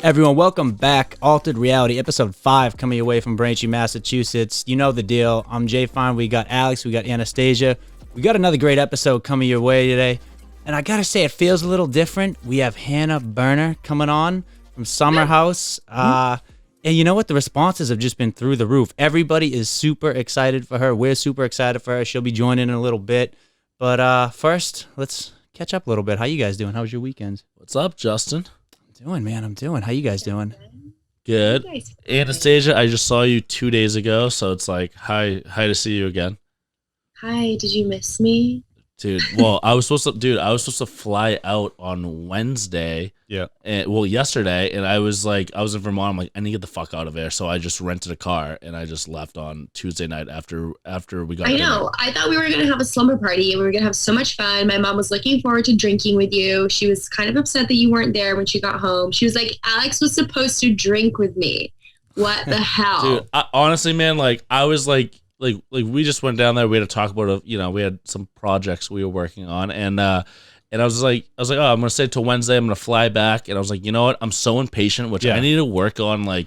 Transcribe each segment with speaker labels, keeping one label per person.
Speaker 1: Everyone, welcome back. Altered Reality, episode 5, coming away from Braintree, Massachusetts. You know the deal. I'm Jay Fine. We got Alex. We got Anastasia. We got another great episode coming your way today. And I gotta say, it feels a little different. We have Hannah Berner coming on from Summer House. And you know what? The responses have just been through the roof. Everybody is super excited for her. We're super excited for her. She'll be joining in a little bit. But first, let's catch up a little bit. How you guys doing? How was your weekend?
Speaker 2: What's up, Justin?
Speaker 1: I'm doing. How you guys doing?
Speaker 2: Good. Anastasia, I just saw you 2 days ago, so it's like, hi to see you again.
Speaker 3: Hi, did you miss me?
Speaker 2: Dude, well, I was supposed to fly out on Wednesday.
Speaker 1: Yeah.
Speaker 2: Yesterday, and I was in Vermont. I'm like, I need to get the fuck out of there. So I just rented a car and I just left on Tuesday night after we got.
Speaker 3: I know. I thought we were gonna have a slumber party and we were gonna have so much fun. My mom was looking forward to drinking with you. She was kind of upset that you weren't there when she got home. She was like, Alex was supposed to drink with me. What the hell?
Speaker 2: Dude, honestly, man, like I was like we just went down there. We had to talk about we had some projects we were working on, and I was like, oh, I'm gonna stay till Wednesday. I'm gonna fly back, and I was like, you know what? I'm so impatient, which I need to work on, like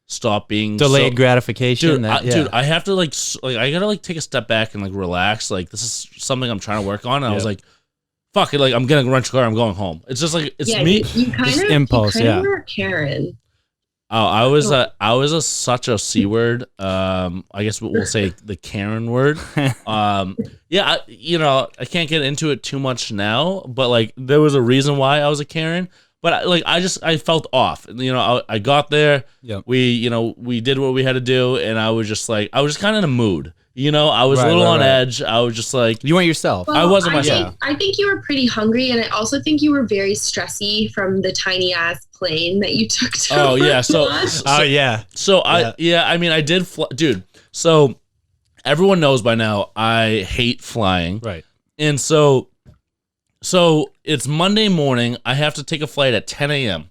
Speaker 2: stop being
Speaker 1: delayed gratification.
Speaker 2: Dude, I have to I gotta take a step back and relax. Like this is something I'm trying to work on. And I was like, fuck it, like I'm gonna rent a car. I'm going home. It's just like it's me.
Speaker 3: You kind of
Speaker 1: impulse.
Speaker 3: were Karen.
Speaker 2: Oh, I was such a C word. I guess we'll say the Karen word. I can't get into it too much now, but there was a reason why I was a Karen. But I felt off. I got there. Yep. We did what we had to do, and I was just kind of in a mood. I was a little on edge. I was just like,
Speaker 1: you weren't yourself.
Speaker 3: Well,
Speaker 2: I wasn't myself.
Speaker 3: I think you were pretty hungry, and I also think you were very stressy from the tiny ass plane that you took to.
Speaker 2: Oh yeah, I did, dude. So everyone knows by now I hate flying,
Speaker 1: right? And
Speaker 2: so it's Monday morning. I have to take a flight at 10 a.m.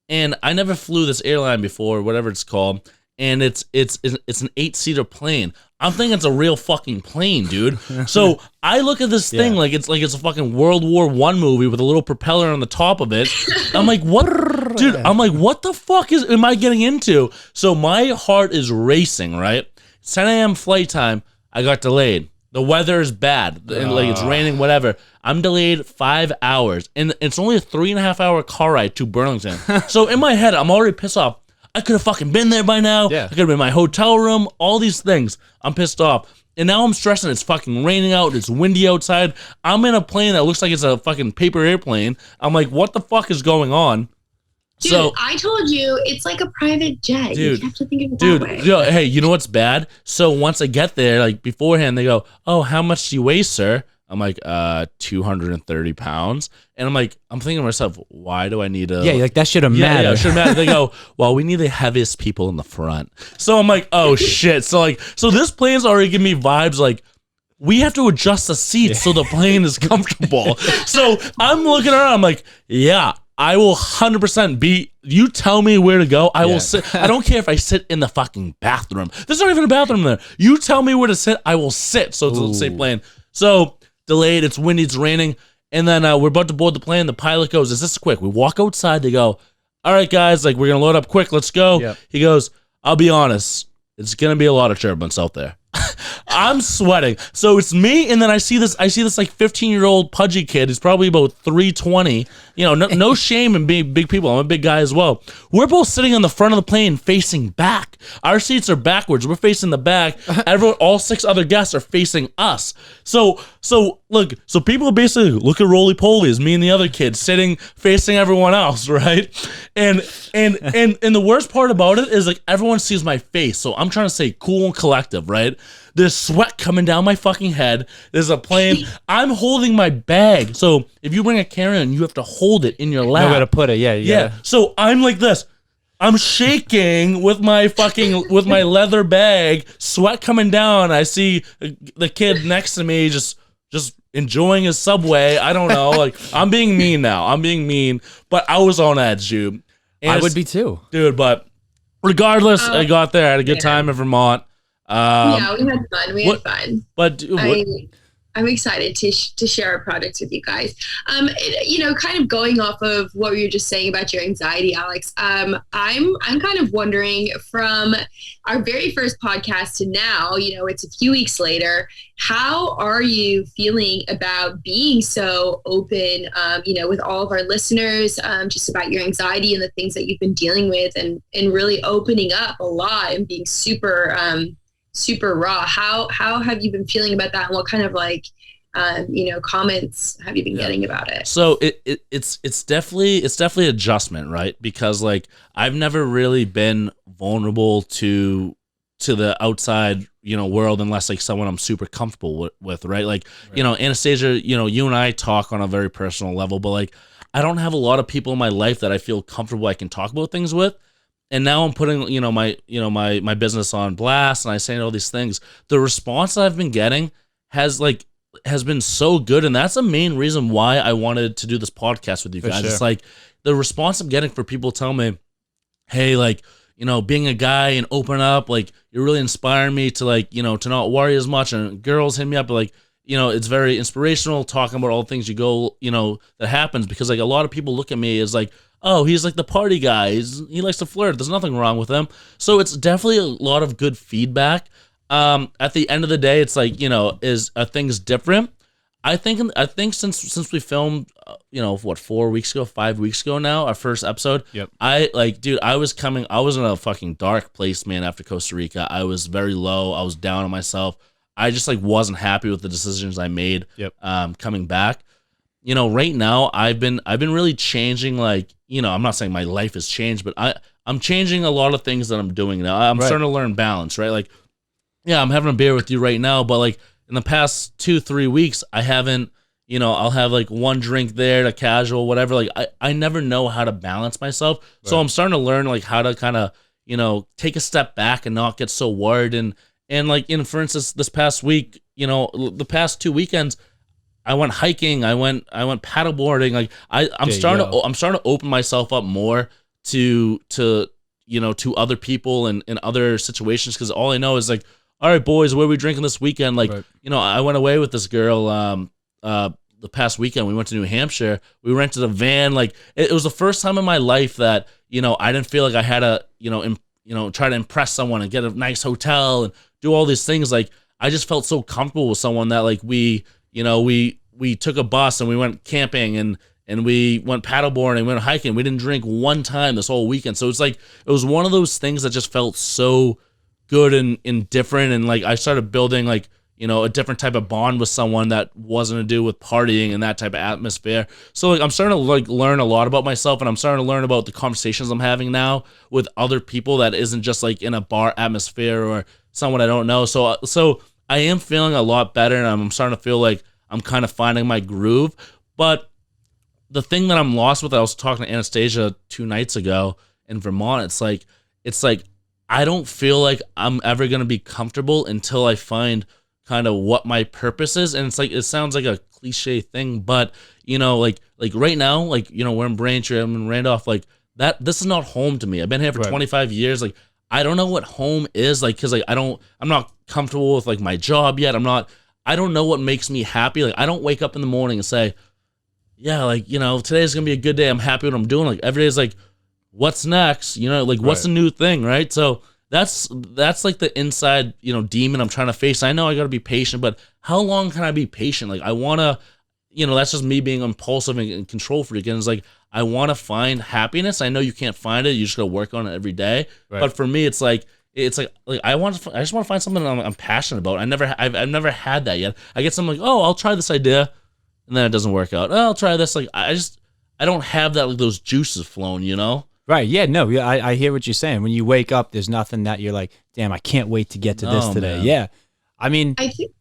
Speaker 2: and I never flew this airline before, whatever it's called. And it's an 8-seater plane. I'm thinking it's a real fucking plane, dude. So I look at this thing like it's a fucking World War I movie with a little propeller on the top of it. I'm like, what, dude? I'm like, what the fuck am I getting into? So my heart is racing. Right, 10 a.m. flight time. I got delayed. The weather is bad, and it's raining, whatever. I'm delayed 5 hours, and it's only a 3.5 hour car ride to Burlington. So in my head, I'm already pissed off. I could have fucking been there by now.
Speaker 1: Yeah.
Speaker 2: I could have been in my hotel room. All these things. I'm pissed off. And now I'm stressing. It's fucking raining out. It's windy outside. I'm in a plane that looks like it's a fucking paper airplane. I'm like, what the fuck is going on?
Speaker 3: Dude, so I told you, it's like a private jet.
Speaker 2: Dude,
Speaker 3: you have to think of it that way.
Speaker 2: Hey, you know what's bad? So once I get there, beforehand, they go, oh, how much do you weigh, sir? I'm like, 230 pounds. And I'm thinking to myself, why do I need a...
Speaker 1: Yeah, that should have mattered.
Speaker 2: Yeah, it should matter. They go, well, we need the heaviest people in the front. So I'm like, oh, shit. So this plane's already giving me vibes we have to adjust the seats so the plane is comfortable. So I'm looking around. I'm like, yeah, I will 100% be... You tell me where to go. I will sit. I don't care if I sit in the fucking bathroom. There's not even a bathroom there. You tell me where to sit. I will sit. So it's the same plane. So... delayed, it's windy, it's raining, and then we're about to board the plane. The pilot goes, is this quick? We walk outside, they go, all right, guys, we're gonna load up quick, let's go. Yep. He goes, I'll be honest, it's gonna be a lot of turbulence out there. I'm sweating. So it's me, and then I see this 15-year-old pudgy kid. He's probably about 320. No shame in being big people. I'm a big guy as well. We're both sitting on the front of the plane facing back. Our seats are backwards. We're facing the back. All 6 other guests are facing us. So people basically look at roly-poly as me and the other kid sitting facing everyone else, right? And the worst part about it is everyone sees my face. So I'm trying to stay cool and collective, right? There's sweat coming down my fucking head. There's a plane. I'm holding my bag. So if you bring a carry-on, you have to hold it in your lap.
Speaker 1: Nowhere to put it. Yeah.
Speaker 2: So I'm like this. I'm shaking with my leather bag, sweat coming down. I see the kid next to me just enjoying his Subway. I don't know. I'm being mean now. But I was on edge, dude. And
Speaker 1: I would be too.
Speaker 2: Dude, but regardless, I got there. I had a good time in Vermont.
Speaker 3: We had fun. We had fun.
Speaker 2: But
Speaker 3: I'm excited to share our products with you guys. Kind of going off of what you were just saying about your anxiety, Alex. I'm kind of wondering, from our very first podcast to now, it's a few weeks later. How are you feeling about being so open, with all of our listeners, just about your anxiety and the things that you've been dealing with, and really opening up a lot and being super raw? How have you been feeling about that, and what kind of comments have you been getting about it?
Speaker 2: So it's definitely adjustment, right? Because like I've never really been vulnerable to the outside world unless like someone I'm super comfortable with, right? Like Anastasia, you and I talk on a very personal level, but like I don't have a lot of people in my life that I feel comfortable I can talk about things with. And now I'm putting, my business on blast, and I say all these things. The response that I've been getting has been so good, and that's the main reason why I wanted to do this podcast with you guys. Sure. It's like the response I'm getting for people telling me, "Hey, like, being a guy and open up, like, you're really inspiring me to like, to not worry as much." And girls hit me up like, it's very inspirational talking about all the things you go, that happens, because like a lot of people look at me as like, oh, he's like the party guy. He likes to flirt. There's nothing wrong with him. So it's definitely a lot of good feedback. At the end of the day, it's like, are things different? I think since we filmed, 4 weeks ago, 5 weeks ago now, our first episode.
Speaker 1: Yep.
Speaker 2: I was in a fucking dark place, man, after Costa Rica. I was very low. I was down on myself. I just like wasn't happy with the decisions I made. Yep. Coming back. Right now I've been really changing, like, I'm not saying my life has changed, but I'm changing a lot of things that I'm doing now. I'm starting to learn balance, right? Like, yeah, I'm having a beer with you right now, but like in the past 2-3 weeks, I haven't, I'll have like one drink there to casual, whatever. Like I never know how to balance myself. Right. So I'm starting to learn like how to kind of, take a step back and not get so worried. And like, for instance, this past week, the past 2 weekends, I went hiking. I went paddleboarding. Like I'm starting to open myself up more to other people and other situations, because all I know is like, all right, boys, where are we drinking this weekend? Like, I went away with this girl the past weekend. We went to New Hampshire. We rented a van. Like it was the first time in my life that I didn't feel like I had to try to impress someone and get a nice hotel and do all these things. Like I just felt so comfortable with someone that like we took a bus and we went camping and we went paddleboarding, we went hiking. We didn't drink one time this whole weekend. So it's like, it was one of those things that just felt so good and different. And like, I started building like, a different type of bond with someone that wasn't to do with partying and that type of atmosphere. So like, I'm starting to like learn a lot about myself, and I'm starting to learn about the conversations I'm having now with other people that isn't just like in a bar atmosphere or someone I don't know. So I am feeling a lot better, and I'm starting to feel like I'm kind of finding my groove. But the thing that I'm lost with, I was talking to Anastasia 2 nights ago in Vermont. It's like I don't feel like I'm ever going to be comfortable until I find kind of what my purpose is. And it's like, it sounds like a cliche thing, but like right now, like, we're in Braintree, I'm in Randolph, like this is not home to me. I've been here for 25 years. Like, I don't know what home is, like, cause like, I'm not comfortable with like my job yet. I don't know what makes me happy. Like, I don't wake up in the morning and say, yeah, like, today's gonna be a good day. I'm happy with what I'm doing. Like every day is like, what's next? Like what's the new thing, right? So that's like the inside, demon I'm trying to face. I know I got to be patient, but how long can I be patient? Like I want to, that's just me being impulsive and control freak. And it's like, I want to find happiness. I know you can't find it. You just got to work on it every day. Right. But for me, it's like I just want to find something I'm passionate about. I've never had that yet. I get something like, oh, I'll try this idea, and then it doesn't work out. Oh, I'll try this. Like I don't have that, like those juices flowing,
Speaker 1: Right. Yeah. No. Yeah. I hear what you're saying. When you wake up, there's nothing that you're like, damn, I can't wait to get to this today. Man. Yeah. I mean,
Speaker 3: I think.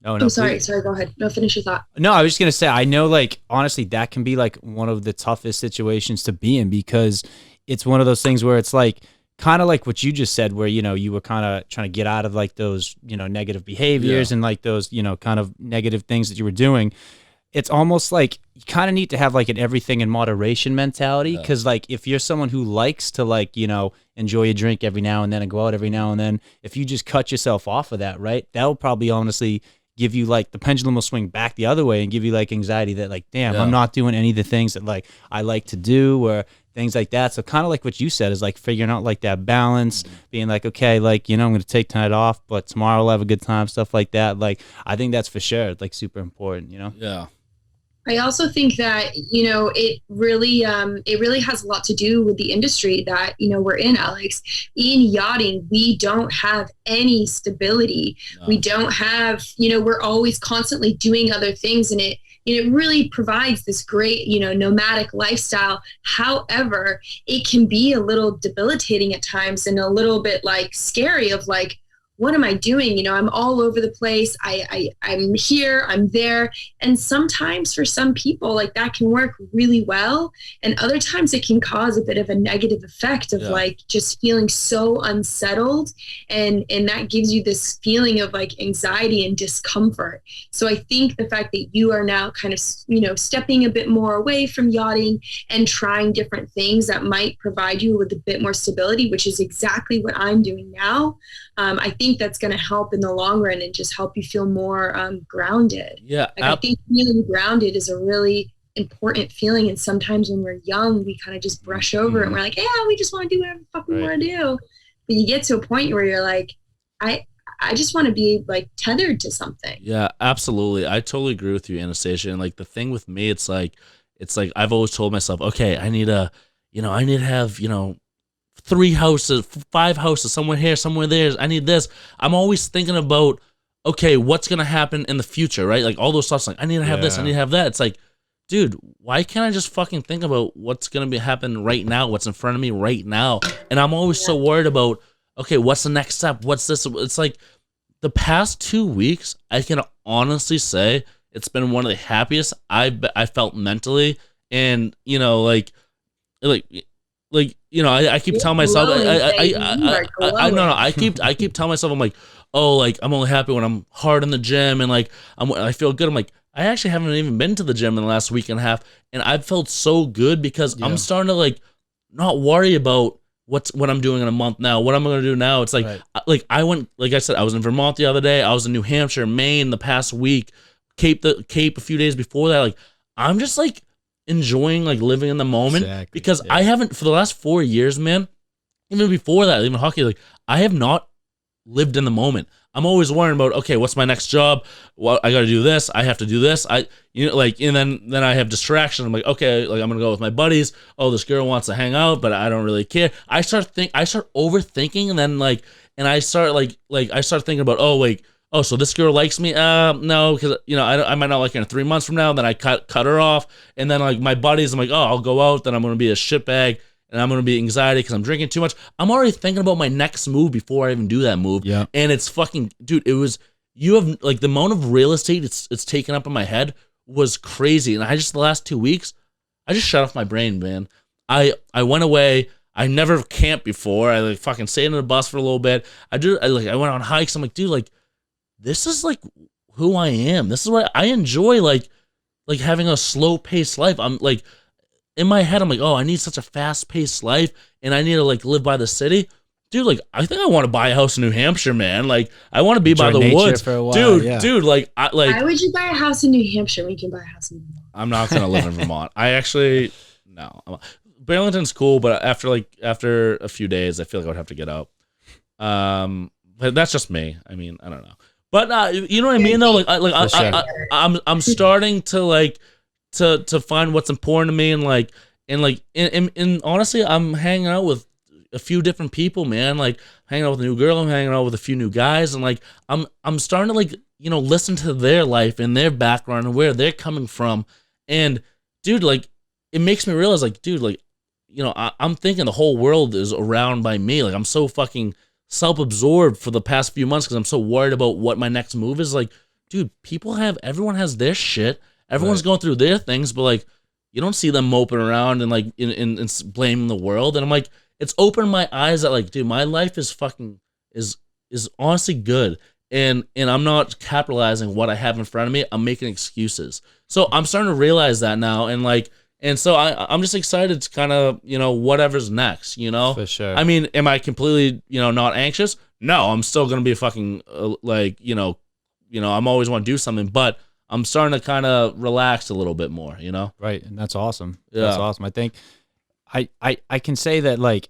Speaker 1: Oh no.
Speaker 3: I'm sorry. Sorry. Go ahead. No, finish your thought.
Speaker 1: No, I was just gonna say, I know, like, honestly, that can be like one of the toughest situations to be in, because it's one of those things where it's like, kind of like what you just said, where, you were kind of trying to get out of like those, negative behaviors and like those, kind of negative things that you were doing. It's almost like you kind of need to have like an everything in moderation mentality. Cause like, if you're someone who likes to like, enjoy a drink every now and then and go out every now and then, if you just cut yourself off of that, right, that'll probably honestly give you like the pendulum will swing back the other way and give you like anxiety that like, damn,
Speaker 2: Yeah.
Speaker 1: I'm not doing any of the things that like I like to do or things like that. So kind of like what you said is like figuring out like that balance, being like, okay, like, you know, I'm going to take tonight off, but tomorrow I'll have a good time, stuff like that. Like, I think that's for sure like super important, you know?
Speaker 2: Yeah.
Speaker 3: I also think that, it really has a lot to do with the industry that, we're in, Alex. In yachting, we don't have any stability.
Speaker 2: No.
Speaker 3: We don't have, we're always constantly doing other things, and it really provides this great, nomadic lifestyle. However, it can be a little debilitating at times and a little bit like scary of like, what am I doing? I'm all over the place. I'm here, I'm there. And sometimes for some people, like that can work really well. And other times it can cause a bit of a negative effect of like just feeling so unsettled. And that gives you this feeling of like anxiety and discomfort. So I think the fact that you are now kind of, stepping a bit more away from yachting and trying different things that might provide you with a bit more stability, which is exactly what I'm doing now. I think that's going to help in the long run and just help you feel more grounded.
Speaker 2: Yeah.
Speaker 3: I think feeling grounded is a really important feeling. And sometimes when we're young, we kind of just brush over it and we're like, yeah, we just want to do whatever the fuck we want to do. But you get to a point where you're like, I just want to be like tethered to something.
Speaker 2: Yeah, absolutely. I totally agree with you, Anastasia. And like the thing with me, it's like I've always told myself, okay, I need to have, 3 houses, 5 houses, somewhere here, somewhere there. I need this. I'm always thinking about, okay, what's going to happen in the future, right? Like all those thoughts, like I need to have this, I need to have that. It's like, dude, why can't I just fucking think about what's going to be happen right now, what's in front of me right now? And I'm always so worried about, okay, what's the next step? What's this? It's like the past 2 weeks, I can honestly say it's been one of the happiest I felt mentally. And, I keep telling myself, I keep telling myself, I'm like, oh, like I'm only happy when I'm hard in the gym and like I feel good. I'm like, I actually haven't even been to the gym in the last week and a half, and I've felt so good because I'm starting to like not worry about what I'm doing in a month now, what I'm gonna do now. It's like, I went, like I said, I was in Vermont the other day, I was in New Hampshire, Maine the past week, Cape a few days before that. Like I'm just like enjoying like living in the moment because I haven't for the last 4 years, man. Even before that, even hockey, like I have not lived in the moment. I'm always worrying about, okay, what's my next job? Well, I got to do this. I have to do this. And then I have distraction. I'm like, okay, like I'm gonna go with my buddies. Oh, this girl wants to hang out, but I don't really care. I start overthinking, and then I start thinking about, oh, so this girl likes me? No, because I might not like her in 3 months from now. Then I cut her off, and then like my buddies, I'm like, oh, I'll go out. Then I'm gonna be a shitbag, and I'm gonna be anxiety because I'm drinking too much. I'm already thinking about my next move before I even do that move. Yeah, and it's fucking, dude. You have like the amount of real estate it's taken up in my head was crazy, and the last 2 weeks, I just shut off my brain, man. I went away. I never camped before. I like fucking stayed in the bus for a little bit. I went on hikes. I'm like, dude, like. This is like who I am. This is what I enjoy, like having a slow paced life. I'm like in my head, I'm like, oh, I need such a fast paced life, and I need to like live by the city, dude. Like I think I want to buy a house in New Hampshire, man. Like I want to be by the woods, for a while, dude. Like
Speaker 3: why would you buy a house in New Hampshire when you can buy a house in Vermont?
Speaker 2: I'm not gonna live in Vermont. I actually no. Burlington's cool, but after a few days, I feel like I would have to get out. But that's just me. I mean, I don't know. But you know what I mean, though. I'm starting to like to find what's important to me, and honestly, I'm hanging out with a few different people, man. Like hanging out with a new girl, I'm hanging out with a few new guys, and like I'm starting to like listen to their life and their background and where they're coming from, and dude, like it makes me realize, like, dude, like I'm thinking the whole world is around by me. Like I'm so fucking self-absorbed for the past few months because I'm so worried about what my next move is. Like, dude, everyone has their shit. Everyone's going through their things, but like, you don't see them moping around and like in blaming the world. And I'm like, it's opened my eyes that like, dude, my life is fucking is honestly good. And I'm not capitalizing what I have in front of me. I'm making excuses. So I'm starting to realize that now. And so I'm just excited to kind of, whatever's next,
Speaker 1: For sure.
Speaker 2: I mean, am I completely, not anxious? No, I'm still going to be fucking, I'm always want to do something, but I'm starting to kind of relax a little bit more,
Speaker 1: Right. And that's awesome.
Speaker 2: Yeah.
Speaker 1: That's awesome. I think I can say that like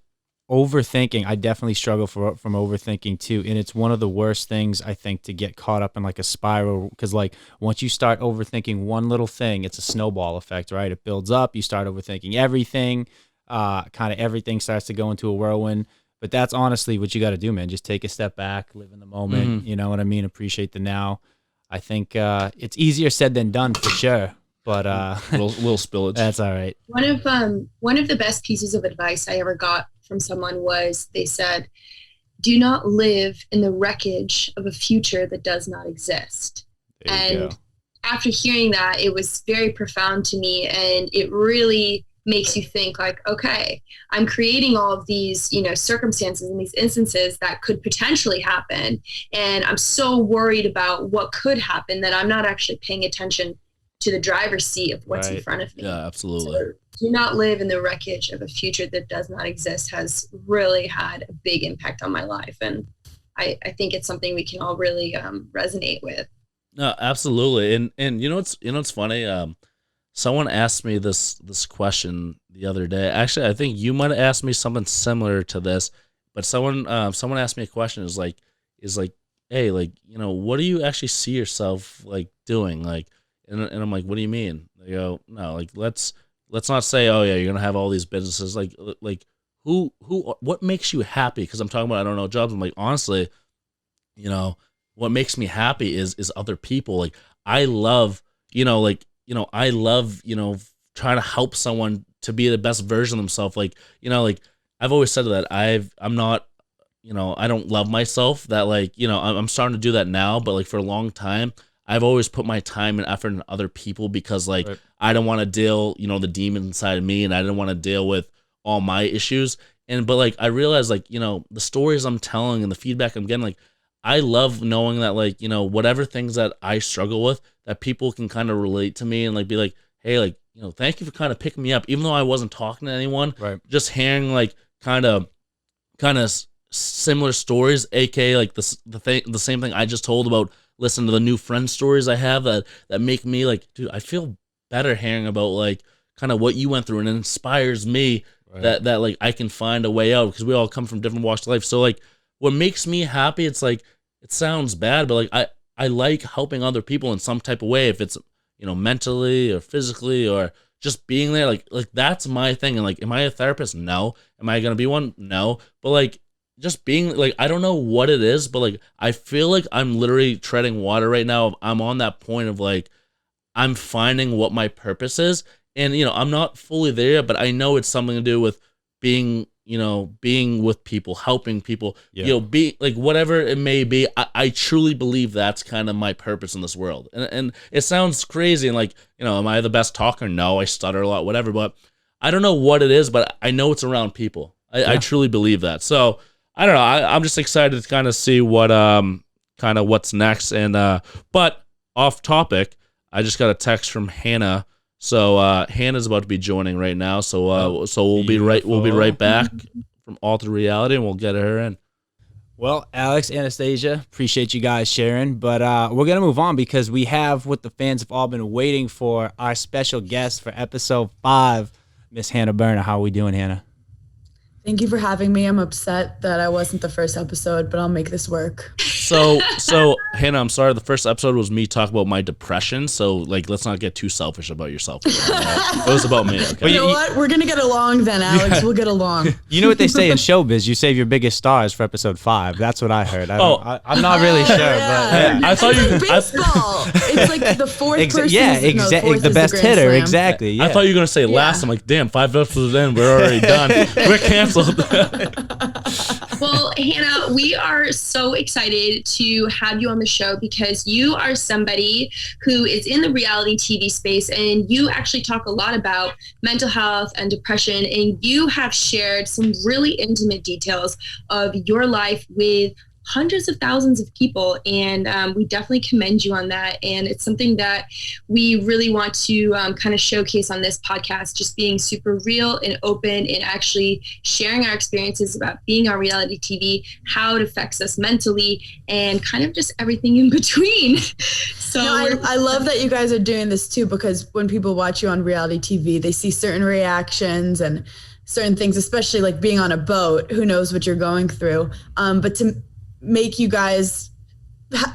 Speaker 1: overthinking, I definitely struggle from overthinking too. And it's one of the worst things I think to get caught up in like a spiral. Cause like once you start overthinking one little thing, it's a snowball effect, right? It builds up, you start overthinking everything, kind of everything starts to go into a whirlwind. But that's honestly what you got to do, man. Just take a step back, live in the moment. You know what I mean? Appreciate the now. I think it's easier said than done for sure. But
Speaker 2: little spillage.
Speaker 1: That's all right.
Speaker 3: One of the best pieces of advice I ever got from someone was they said, "Do not live in the wreckage of a future that does not exist." And after hearing that, it was very profound to me, and it really makes you think like, okay, I'm creating all of these, circumstances and these instances that could potentially happen. And I'm so worried about what could happen that I'm not actually paying attention to the driver's seat of what's in front of me.
Speaker 2: Yeah, absolutely.
Speaker 3: So, do not live in the wreckage of a future that does not exist has really had a big impact on my life. And I think it's something we can all really resonate with.
Speaker 2: No, absolutely. And it's funny. Someone asked me this question the other day. Actually, I think you might have asked me something similar to this, but someone asked me a question is like, hey, like, what do you actually see yourself like doing? Like, and I'm like, what do you mean? They go, no, like, let's not say, oh yeah, you're going to have all these businesses. Like what makes you happy? Cause I'm talking about, I don't know, jobs. I'm like, honestly, what makes me happy is other people. Like I love, I love, trying to help someone to be the best version of themselves. Like, like I've always said that I'm not, I don't love myself that like, I'm starting to do that now, but like for a long time, I've always put my time and effort in other people because like, I don't want to deal, the demon inside of me, and I didn't want to deal with all my issues. But like, I realized like, the stories I'm telling and the feedback I'm getting, like, I love knowing that like, whatever things that I struggle with, that people can kind of relate to me and like be like, hey, like, thank you for kind of picking me up, even though I wasn't talking to anyone. Right. Just hearing like kind of similar stories, aka like the same thing I just told about listening to the new friend stories I have that make me like, dude, I feel better hearing about like kind of what you went through, and it inspires me that like I can find a way out, because we all come from different walks of life. So like what makes me happy, it's like, it sounds bad, but like I like helping other people in some type of way, if it's mentally or physically or just being there, like that's my thing. And like, am I a therapist? No. Am I gonna be one? No. But like, just being like, I don't know what it is, but like I feel like I'm literally treading water right now. I'm on that point of like, I'm finding what my purpose is, and I'm not fully there yet, but I know it's something to do with being with people, helping people, be like whatever it may be. I truly believe that's kind of my purpose in this world. And it sounds crazy. And like, am I the best talker? No, I stutter a lot, whatever, but I don't know what it is, but I know it's around people. I truly believe that. So I don't know. I'm just excited to kind of see what, kind of what's next. And, but off topic, I just got a text from Hannah. So Hannah's about to be joining right now. So we'll be right back from Altered Reality, and we'll get her in.
Speaker 1: Well, Alex, Anastasia, appreciate you guys sharing, but we're gonna move on because we have what the fans have all been waiting for, our special guest for episode 5, Miss Hannah Berner. How are we doing, Hannah?
Speaker 4: Thank you for having me. I'm upset that I wasn't the first episode, but I'll make this work.
Speaker 2: So Hannah, I'm sorry. The first episode was me talking about my depression. So like, let's not get too selfish about yourself. It was about me. Okay?
Speaker 4: You know what? We're gonna get along then, Alex. Yeah. We'll get along.
Speaker 1: You know what they say in showbiz? You save your biggest stars for episode 5. That's what I heard. I'm not really sure, but yeah.
Speaker 2: I thought you.
Speaker 4: Baseball. It's like the fourth person.
Speaker 1: Yeah, exactly. The best hitter.
Speaker 4: Slam.
Speaker 1: Exactly. Yeah.
Speaker 2: I thought you were gonna say last. I'm like, damn, 5 episodes in, we're already done. We're canceled.
Speaker 3: Well, Hannah, we are so excited to have you on the show because you are somebody who is in the reality TV space, and you actually talk a lot about mental health and depression, and you have shared some really intimate details of your life with hundreds of thousands of people. And we definitely commend you on that. And it's something that we really want to kind of showcase on this podcast, just being super real and open and actually sharing our experiences about being on reality TV, how it affects us mentally, and kind of just everything in between. So
Speaker 4: I love that you guys are doing this too, because when people watch you on reality TV, they see certain reactions and certain things, especially like being on a boat, who knows what you're going through. But to make you guys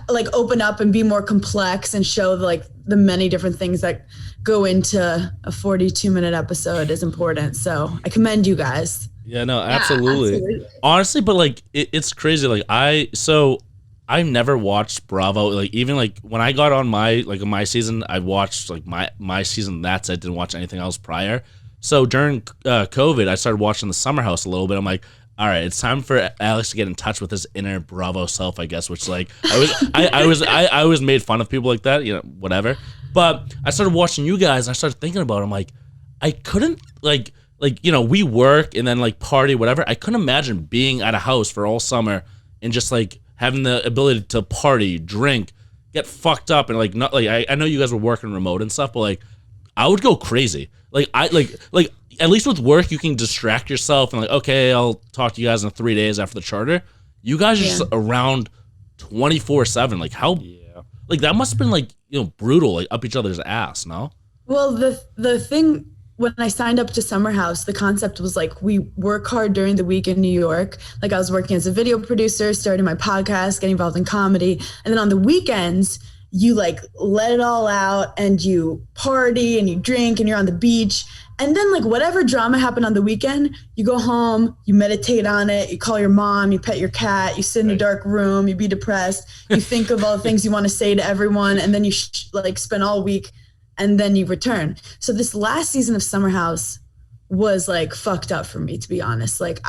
Speaker 4: like open up and be more complex and show like the many different things that go into a 42-minute episode is important. So I commend you guys.
Speaker 2: Yeah, no, absolutely. Honestly, but like it's crazy. Like I never watched Bravo. Like even like when I got on my season, I watched like my season. That's it. Didn't watch anything else prior. So during COVID, I started watching the Summer House a little bit. I'm like, all right, it's time for Alex to get in touch with his inner Bravo self, I guess. Which like I was made fun of people like that, you know, whatever. But I started watching you guys, and I started thinking about it. I'm like, I couldn't like you know, we work and then like party, whatever. I couldn't imagine being at a house for all summer and just like having the ability to party, drink, get fucked up, and like not like I know you guys were working remote and stuff, but like I would go crazy. Like I like at least with work you can distract yourself and like, okay, I'll talk to you guys in 3 days after the charter. You guys are just around 24/7. Like how like that must have been like, you know, brutal, like up each other's ass, no?
Speaker 4: Well, the thing when I signed up to Summer House, the concept was like we work hard during the week in New York. Like I was working as a video producer, starting my podcast, getting involved in comedy. And then on the weekends, you like let it all out and you party and you drink and you're on the beach. And then like whatever drama happened on the weekend, you go home, you meditate on it, you call your mom, you pet your cat, you sit in a dark room, you be depressed, you think of all the things you want to say to everyone, and then you like spend all week and then you return. So this last season of Summer House was like fucked up for me, to be honest. Like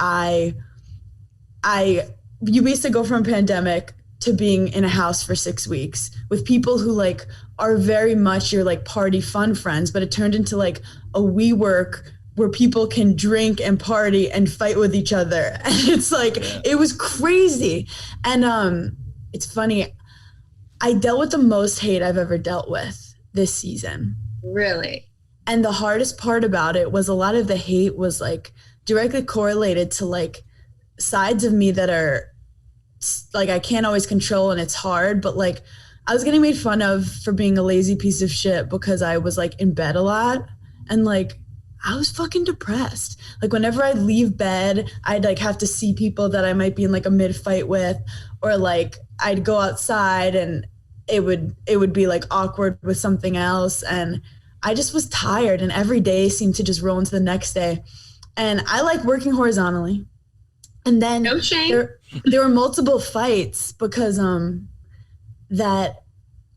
Speaker 4: you basically go from a pandemic to being in a house for 6 weeks with people who like are very much your like party fun friends, but it turned into like a WeWork where people can drink and party and fight with each other. And it's like, it was crazy. And it's funny, I dealt with the most hate I've ever dealt with this season.
Speaker 3: Really?
Speaker 4: And the hardest part about it was a lot of the hate was like directly correlated to like sides of me that are like I can't always control, and it's hard, but like I was getting made fun of for being a lazy piece of shit because I was like in bed a lot, and like I was fucking depressed. Like whenever I'd leave bed, I'd like have to see people that I might be in like a mid fight with, or like I'd go outside and it would be like awkward with something else, and I just was tired, and every day seemed to just roll into the next day. And I like working horizontally. And then
Speaker 3: no shame.
Speaker 4: There were multiple fights because that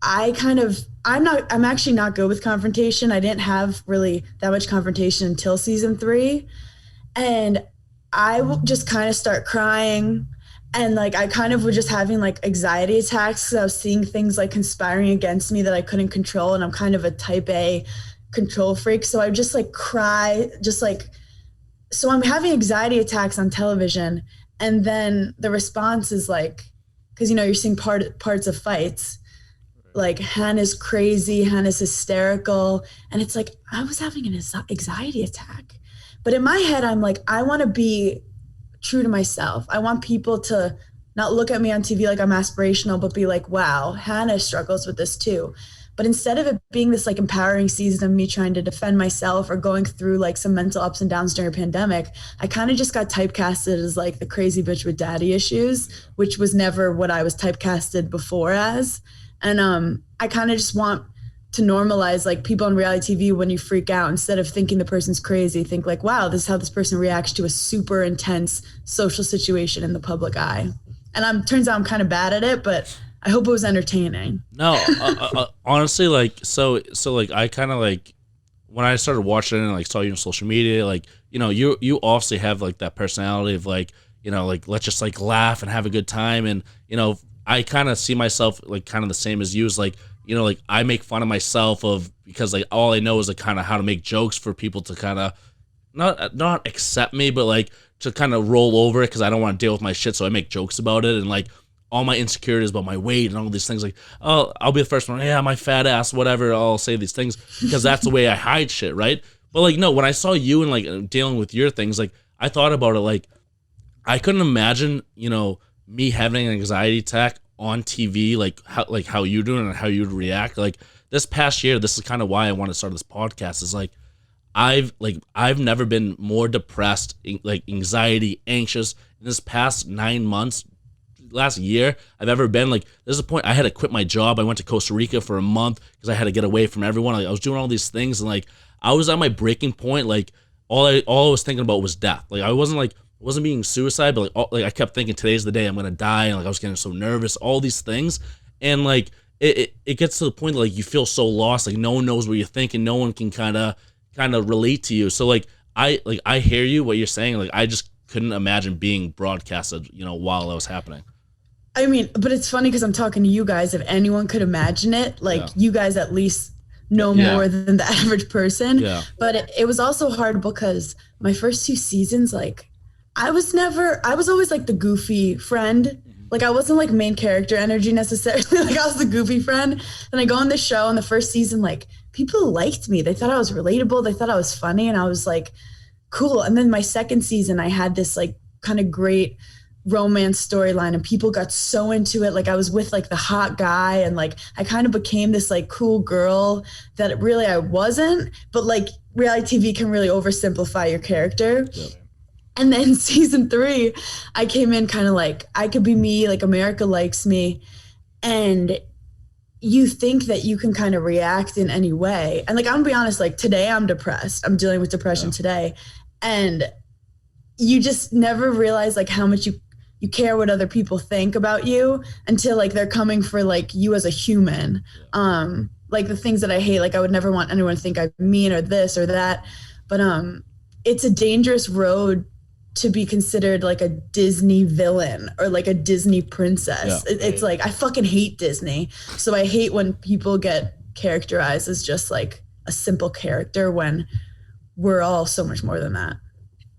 Speaker 4: I'm actually not good with confrontation. I didn't have really that much confrontation until season 3. And I would just kind of start crying. And like I kind of was just having like anxiety attacks because I was seeing things like conspiring against me that I couldn't control. And I'm kind of a type A control freak. So I would just like cry, just like, so I'm having anxiety attacks on television. And then the response is like, because, you know, you're seeing parts of fights, like Hannah's crazy, Hannah's hysterical. And it's like, I was having an anxiety attack. But in my head, I'm like, I want to be true to myself. I want people to not look at me on TV like I'm aspirational, but be like, wow, Hannah struggles with this too. But instead of it being this like empowering season of me trying to defend myself or going through like some mental ups and downs during a pandemic, I kind of just got typecasted as like the crazy bitch with daddy issues, which was never what I was typecasted before as. And I kind of just want to normalize like people on reality TV, when you freak out, instead of thinking the person's crazy, think like, wow, this is how this person reacts to a super intense social situation in the public eye. And turns out I'm kind of bad at it, but I hope it was entertaining.
Speaker 2: No, honestly, like, so like, I kind of like, when I started watching it and like saw you on social media, like, you know, you obviously have like that personality of like, you know, like, let's just like laugh and have a good time. And, you know, I kind of see myself like kind of the same as you, is like, you know, like I make fun of myself because like all I know is like kind of how to make jokes for people to kind of not accept me, but like to kind of roll over it because I don't want to deal with my shit. So I make jokes about it. And like, all my insecurities about my weight and all these things. Like, oh, I'll be the first one. Yeah, my fat ass, whatever. I'll say these things because that's the way I hide shit, right? But like, no, when I saw you and like dealing with your things, like I thought about it. Like, I couldn't imagine, me having an anxiety attack on TV, like how you're doing and how you'd react. Like this past year, this is kind of why I want to start this podcast. Is like I've never been more depressed, like anxiety, anxious in this past 9 months. Last year I've ever been. Like there's a point I had to quit my job. I went to Costa Rica for a month because I had to get away from everyone. Like, I was doing all these things and like I was at my breaking point. Like all I was thinking about was death. Like I wasn't being suicide, but like I kept thinking today's the day I'm gonna die, and like I was getting so nervous, all these things, and like it gets to the point that, like you feel so lost, like no one knows what you're thinking, no one can kind of relate to you. So like I hear you what you're saying. Like I just couldn't imagine being broadcasted, while it was happening.
Speaker 4: I mean, but it's funny because I'm talking to you guys. If anyone could imagine it, like you guys at least know more than the average person. Yeah. But it was also hard because my first 2 seasons, like I was always like the goofy friend. Like I wasn't like main character energy necessarily. Like I was the goofy friend. And I go on the show in the first season, like people liked me. They thought I was relatable. They thought I was funny. And I was like, cool. And then my second season, I had this like kind of great romance storyline and people got so into it. Like I was with like the hot guy and like I kind of became this like cool girl that really I wasn't, but like reality TV can really oversimplify your character. Yeah. And then season 3, I came in kind of like I could be me, like America likes me. And you think that you can kind of react in any way. And like, I'm gonna be honest, like today I'm depressed. I'm dealing with depression today. And you just never realize like how much you care what other people think about you until like they're coming for like you as a human. Like the things that I hate, like I would never want anyone to think I'm mean or this or that. But it's a dangerous road to be considered like a Disney villain or like a Disney princess. Yeah. It's like, I fucking hate Disney. So I hate when people get characterized as just like a simple character when we're all so much more than that.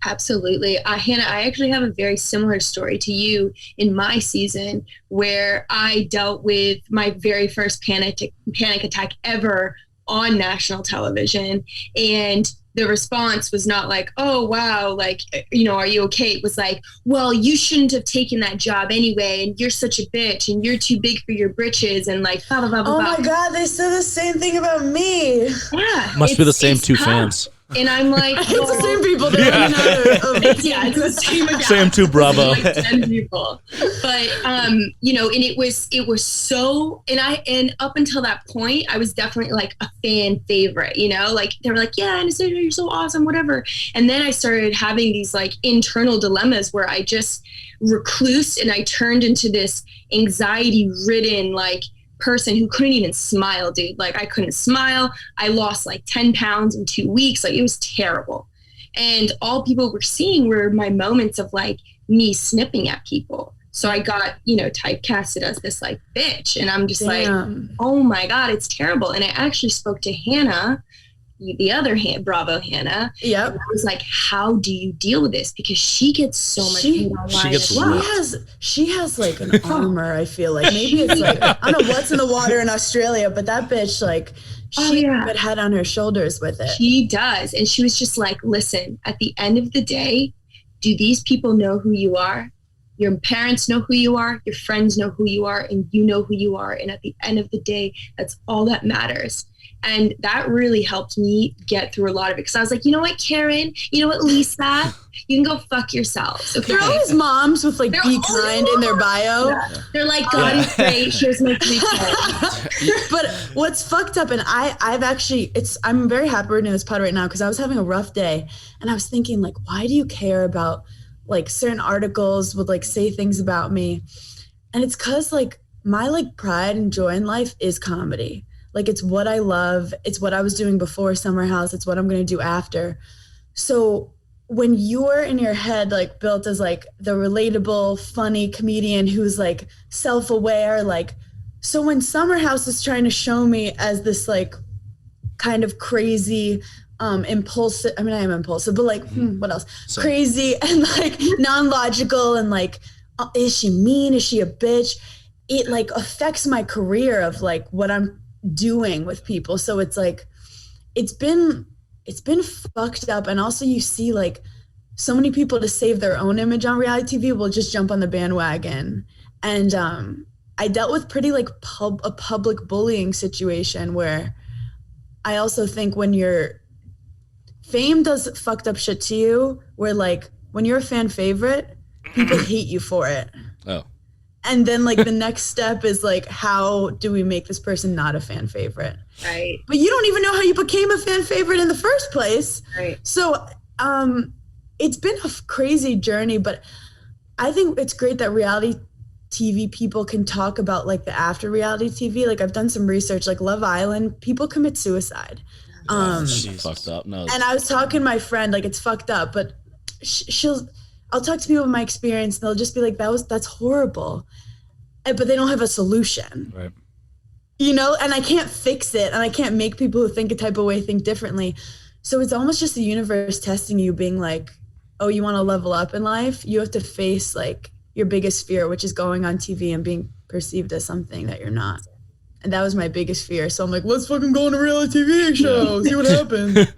Speaker 3: Absolutely. Hannah, I actually have a very similar story to you in my season where I dealt with my very first panic attack ever on national television. And the response was not like, oh, wow, like, are you okay? It was like, well, you shouldn't have taken that job anyway. And you're such a bitch and you're too big for your britches and like, blah, blah, blah, blah.
Speaker 4: Oh my God, they said the same thing about me.
Speaker 3: Yeah.
Speaker 2: Must be the same 2 fans.
Speaker 3: And I'm like,
Speaker 4: it's the same people.
Speaker 3: It's the same account.
Speaker 2: Same 2 Bravo.
Speaker 3: Like 10 people. But and it was so, and up until that point, I was definitely like a fan favorite, like they were like, yeah, Anastasia, you're so awesome, whatever. And then I started having these like internal dilemmas where I just reclused and I turned into this anxiety ridden, like person who couldn't even smile, dude. Like I couldn't smile. I lost like 10 pounds in 2 weeks. Like it was terrible. And all people were seeing were my moments of like me snipping at people. So I got, typecasted as this like bitch. And I'm just like, oh my God, it's terrible. And I actually spoke to Hannah, the other Bravo Hannah.
Speaker 4: Yep.
Speaker 3: I was like, how do you deal with this? Because she gets so much hate online.
Speaker 2: She gets
Speaker 4: she has like an armor, I feel like. Maybe it's like, I don't know what's in the water in Australia, but that bitch, like, she has a good head on her shoulders with it.
Speaker 3: She does. And she was just like, listen, at the end of the day, do these people know who you are? Your parents know who you are, your friends know who you are, and you know who you are. And at the end of the day, that's all that matters. And that really helped me get through a lot of it. Because I was like, you know what, Karen? You know what, Lisa? You can go fuck yourselves. Okay?
Speaker 4: They're always moms with like, be kind in their bio.
Speaker 3: Yeah. They're like, God is great. Here's my 3 kids.
Speaker 4: But what's fucked up, and I'm very happy we're doing this pod right now because I was having a rough day. And I was thinking, like, why do you care about like certain articles would like say things about me? And it's because like my like pride and joy in life is comedy. Like it's what I love. It's what I was doing before Summer House. It's what I'm going to do after. So when you're in your head, like built as like the relatable, funny comedian who's like self-aware, like, so when Summer House is trying to show me as this like kind of crazy, impulsive, I mean, I am impulsive, but like, what else? Crazy and like non-logical and like is she mean? Is she a bitch? It like affects my career of like what I'm doing with people. So it's like, it's been fucked up. And also you see like so many people, to save their own image on reality TV, will just jump on the bandwagon. And I dealt with pretty like a public bullying situation where I also think when fame does fucked up shit to you, where like when you're a fan favorite, people hate you for it.
Speaker 2: Oh.
Speaker 4: And then like the next step is like, how do we make this person not a fan favorite?
Speaker 3: Right.
Speaker 4: But you don't even know how you became a fan favorite in the first place.
Speaker 3: Right.
Speaker 4: So it's been a crazy journey, but I think it's great that reality TV people can talk about like the after reality TV. Like I've done some research, like Love Island, people commit suicide.
Speaker 2: Fucked up. No.
Speaker 4: And I was talking to my friend, like it's fucked up, but I'll talk to people about my experience and they'll just be like, that's horrible. But they don't have a solution.
Speaker 1: Right.
Speaker 4: You know, and I can't fix it, and I can't make people who think a type of way think differently. So it's almost just the universe testing you, being like, oh, you want to level up in life? You have to face like your biggest fear, which is going on TV and being perceived as something that you're not. And that was my biggest fear. So I'm like, let's fucking go on a reality TV show, see what happens.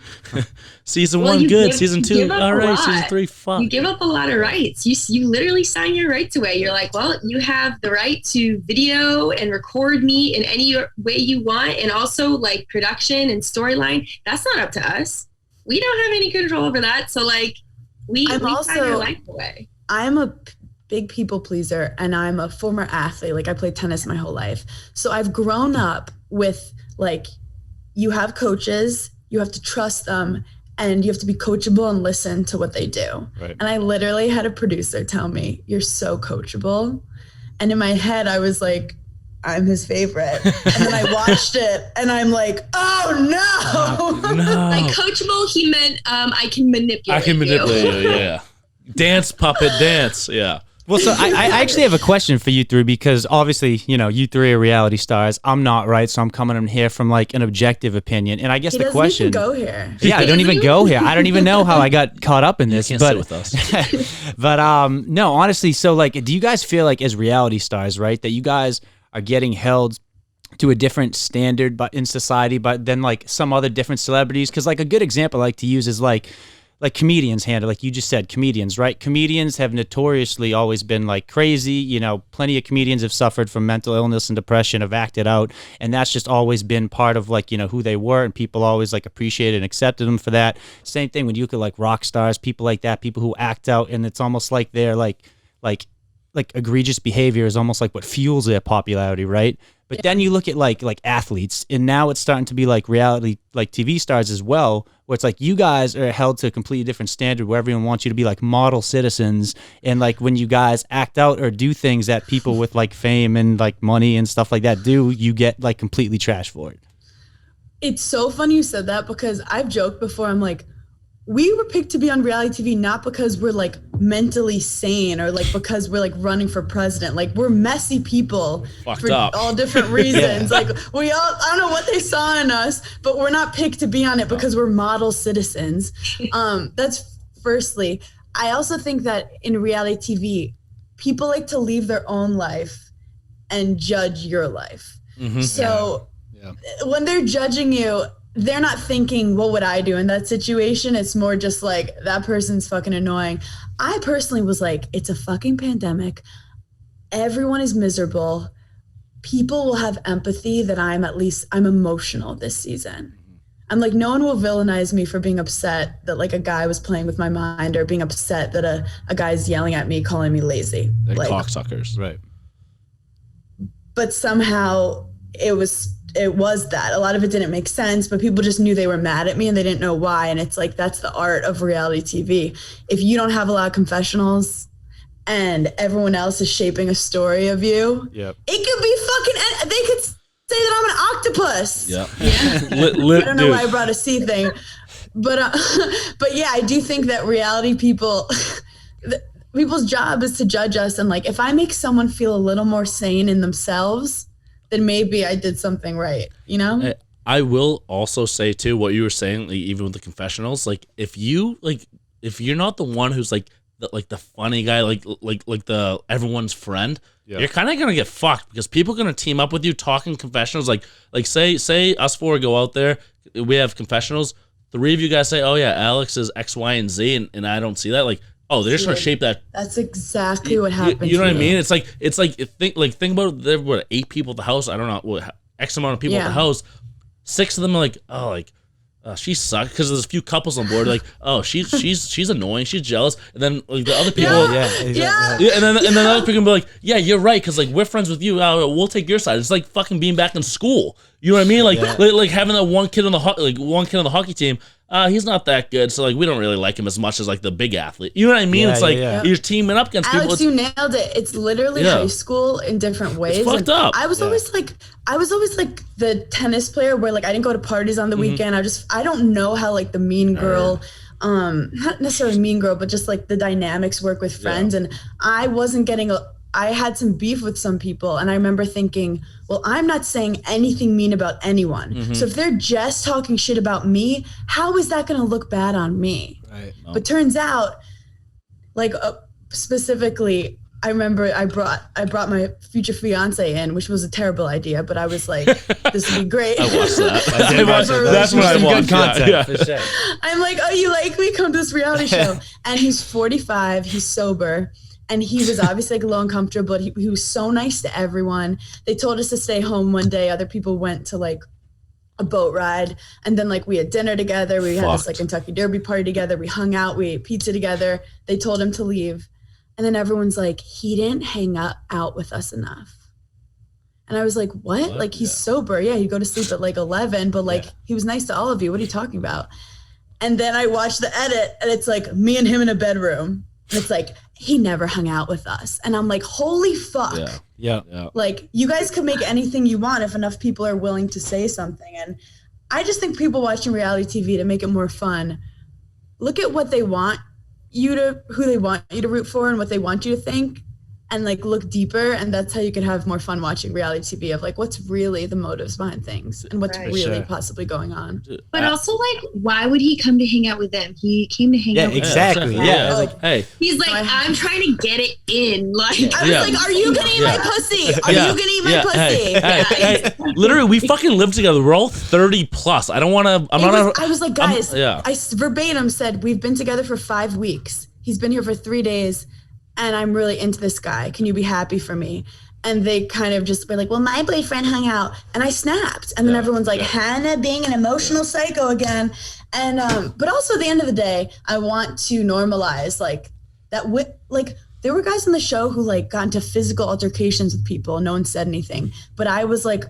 Speaker 2: Season 1, good. Season 2, all right. Season 3, fuck.
Speaker 3: You give up a lot of rights. You literally sign your rights away. You're like, well, you have the right to video and record me in any way you want. And also like production and storyline. That's not up to us. We don't have any control over that. So like we sign your life away.
Speaker 4: I'm a big people pleaser, and I'm a former athlete. Like I played tennis my whole life. So I've grown up with like, you have coaches, you have to trust them, and you have to be coachable and listen to what they do.
Speaker 1: Right.
Speaker 4: And I literally had a producer tell me, you're so coachable. And in my head, I was like, I'm his favorite. And then I watched it and I'm like, oh no.
Speaker 2: No.
Speaker 3: Like coachable, he meant I can manipulate
Speaker 2: you. Yeah. Dance, puppet, dance. Yeah.
Speaker 1: Well, so I actually have a question for you three, because obviously, you know, you three are reality stars. I'm not, right? So I'm coming in here from like an objective opinion. And I guess the question.
Speaker 4: He doesn't even go here.
Speaker 1: Yeah, I don't even go here. I don't even know how I got caught up in this.
Speaker 2: You can't sit with us.
Speaker 1: But no, honestly, so like, do you guys feel like as reality stars, right, that you guys are getting held to a different standard but in society, but then like some other different celebrities? Because like a good example I like to use is like comedians handle, like you just said, comedians, right? Comedians have notoriously always been like crazy. You know, plenty of comedians have suffered from mental illness and depression, have acted out, and that's just always been part of like, you know, who they were, and people always like appreciated and accepted them for that. Same thing when you look at like rock stars, people like that, people who act out, and it's almost like they're like egregious behavior is almost like what fuels their popularity, right? But then you look at like athletes, and now it's starting to be like reality, like TV stars as well, where it's like you guys are held to a completely different standard where everyone wants you to be like model citizens. And like when you guys act out or do things that people with like fame and like money and stuff like that do, you get like completely trashed for it.
Speaker 4: It's so funny you said that, because I've joked before. I'm like, we were picked to be on reality TV not because we're like mentally sane or like because we're like running for president. Like we're messy people for all different reasons. Like we all, I don't know what they saw in us, but we're not picked to be on it because we're model citizens. That's firstly. I also think that in reality TV, people like to leave their own life and judge your life. Mm-hmm. So when they're judging you, they're not thinking, what would I do in that situation? It's more just like, that person's fucking annoying. I personally was like, it's a fucking pandemic. Everyone is miserable. People will have empathy that I'm emotional this season. I'm like, no one will villainize me for being upset that like a guy was playing with my mind, or being upset that a guy's yelling at me, calling me lazy.
Speaker 2: They're
Speaker 4: like,
Speaker 2: cocksuckers. Right.
Speaker 4: But somehow it was that. A lot of it didn't make sense, but people just knew they were mad at me and they didn't know why. And it's like, that's the art of reality TV. If you don't have a lot of confessionals and everyone else is shaping a story of you, it could be they could say that I'm an octopus.
Speaker 2: Yep.
Speaker 4: Yeah. I don't know why I brought a sea thing, but yeah, I do think that reality people, people's job is to judge us. And like, if I make someone feel a little more sane in themselves, then maybe I did something right, you know?
Speaker 2: I will also say too, what you were saying, like, even with the confessionals, like if you're not the one who's like the funny guy, like the everyone's friend,
Speaker 5: Yeah.
Speaker 2: you're kind of gonna get fucked because people are gonna team up with you talking confessionals. Like say us four go out there, we have confessionals. 3 of you guys say, "Oh yeah, Alex is X, Y, and Z," and I don't see that. Like, oh, they're just gonna shape that.
Speaker 4: That's exactly what happened.
Speaker 2: You know what I mean? It's like think about there were 8 people at the house. I don't know what X amount of people at the house. 6 of them are like, oh, like. She sucks because there's a few couples on board. Like, oh, she's annoying. She's jealous. And then like the other people, and then other people can be like, yeah, you're right because like we're friends with you. We'll take your side. It's like fucking being back in school. You know what I mean? Like having that one kid on the hockey team. He's not that good, so like we don't really like him as much as like the big athlete. You know what I mean? It's like you're teaming up against
Speaker 4: Alex,
Speaker 2: people.
Speaker 4: you nailed it. It's literally high school in different ways.
Speaker 2: It's fucked up.
Speaker 4: I was always like the tennis player where like I didn't go to parties on the weekend. I don't know how like the mean girl, not necessarily mean girl, but just like the dynamics work with friends. And I wasn't getting I had some beef with some people, and I remember thinking, well, I'm not saying anything mean about anyone. So if they're just talking shit about me, how is that going to look bad on me?
Speaker 5: Right.
Speaker 4: But turns out, like specifically, I remember I brought my future fiance in, which was a terrible idea, but I was like, this would be great.
Speaker 2: I watched that.
Speaker 5: That's when I watched
Speaker 1: good content.
Speaker 5: Yeah.
Speaker 1: For sure.
Speaker 4: I'm like, oh, you like me? Come to this reality show. And he's 45. He's sober. And he was obviously like a little uncomfortable, but he was so nice to everyone. They told us to stay home one day. Other people went to like a boat ride. And then like we had dinner together. We had this like Kentucky Derby party together. We hung out. We ate pizza together. They told him to leave. And then everyone's like, he didn't hang out with us enough. And I was like, what? Like he's sober. Yeah, he'd go to sleep at like 11, but like he was nice to all of you. What are you talking about? And then I watched the edit and it's like me and him in a bedroom. And it's like, he never hung out with us. And I'm like, holy fuck.
Speaker 5: Yeah.
Speaker 4: Like, you guys could make anything you want if enough people are willing to say something. And I just think people watching reality TV, to make it more fun, look at what they want you to, who they want you to root for and what they want you to think, and like look deeper. And that's how you can have more fun watching reality TV of like what's really the motives behind things and what's really possibly going on.
Speaker 3: But also, like, why would he come to hang out with them? He came to hang out with
Speaker 1: exactly.
Speaker 3: them.
Speaker 1: Yeah. Like,
Speaker 2: hey.
Speaker 3: He's like, I'm trying to get it in. Like,
Speaker 4: I was like, are you gonna eat my pussy? Are you gonna eat my pussy?
Speaker 2: Hey, literally, we fucking live together. We're all 30 plus. I don't want to.
Speaker 4: I was like, guys, I verbatim said, we've been together for 5 weeks. He's been here for 3 days. And I'm really into this guy. Can you be happy for me? And they kind of just were like, well, my boyfriend hung out. And I snapped. And then everyone's like, Hannah being an emotional psycho again. And, but also at the end of the day, I want to normalize like that. Like there were guys on the show who like got into physical altercations with people and no one said anything. But I was like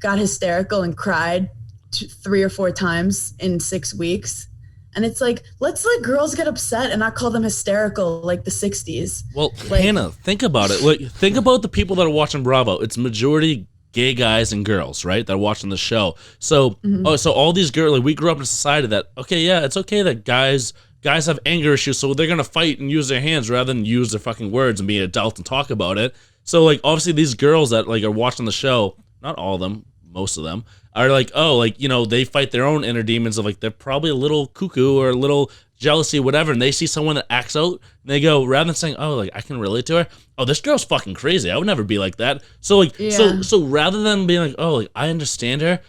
Speaker 4: got hysterical and cried 3 or 4 times in 6 weeks. And it's like, let's let girls get upset and not call them hysterical like the 60s.
Speaker 2: Well,
Speaker 4: like,
Speaker 2: Hannah, think about it. Like, think about the people that are watching Bravo. It's majority gay guys and girls, right? That are watching the show. So, so all these girls, like we grew up in a society that, okay, yeah, it's okay that guys have anger issues, so they're gonna fight and use their hands rather than use their fucking words and be an adult and talk about it. So, like, obviously these girls that like are watching the show, not all of them, most of them, are like, oh, like, you know, they fight their own inner demons of like they're probably a little cuckoo or a little jealousy, whatever, and they see someone that acts out and they go, rather than saying, oh, like I can relate to her, oh, this girl's fucking crazy, I would never be like that. So like so rather than being like, oh, like I understand her,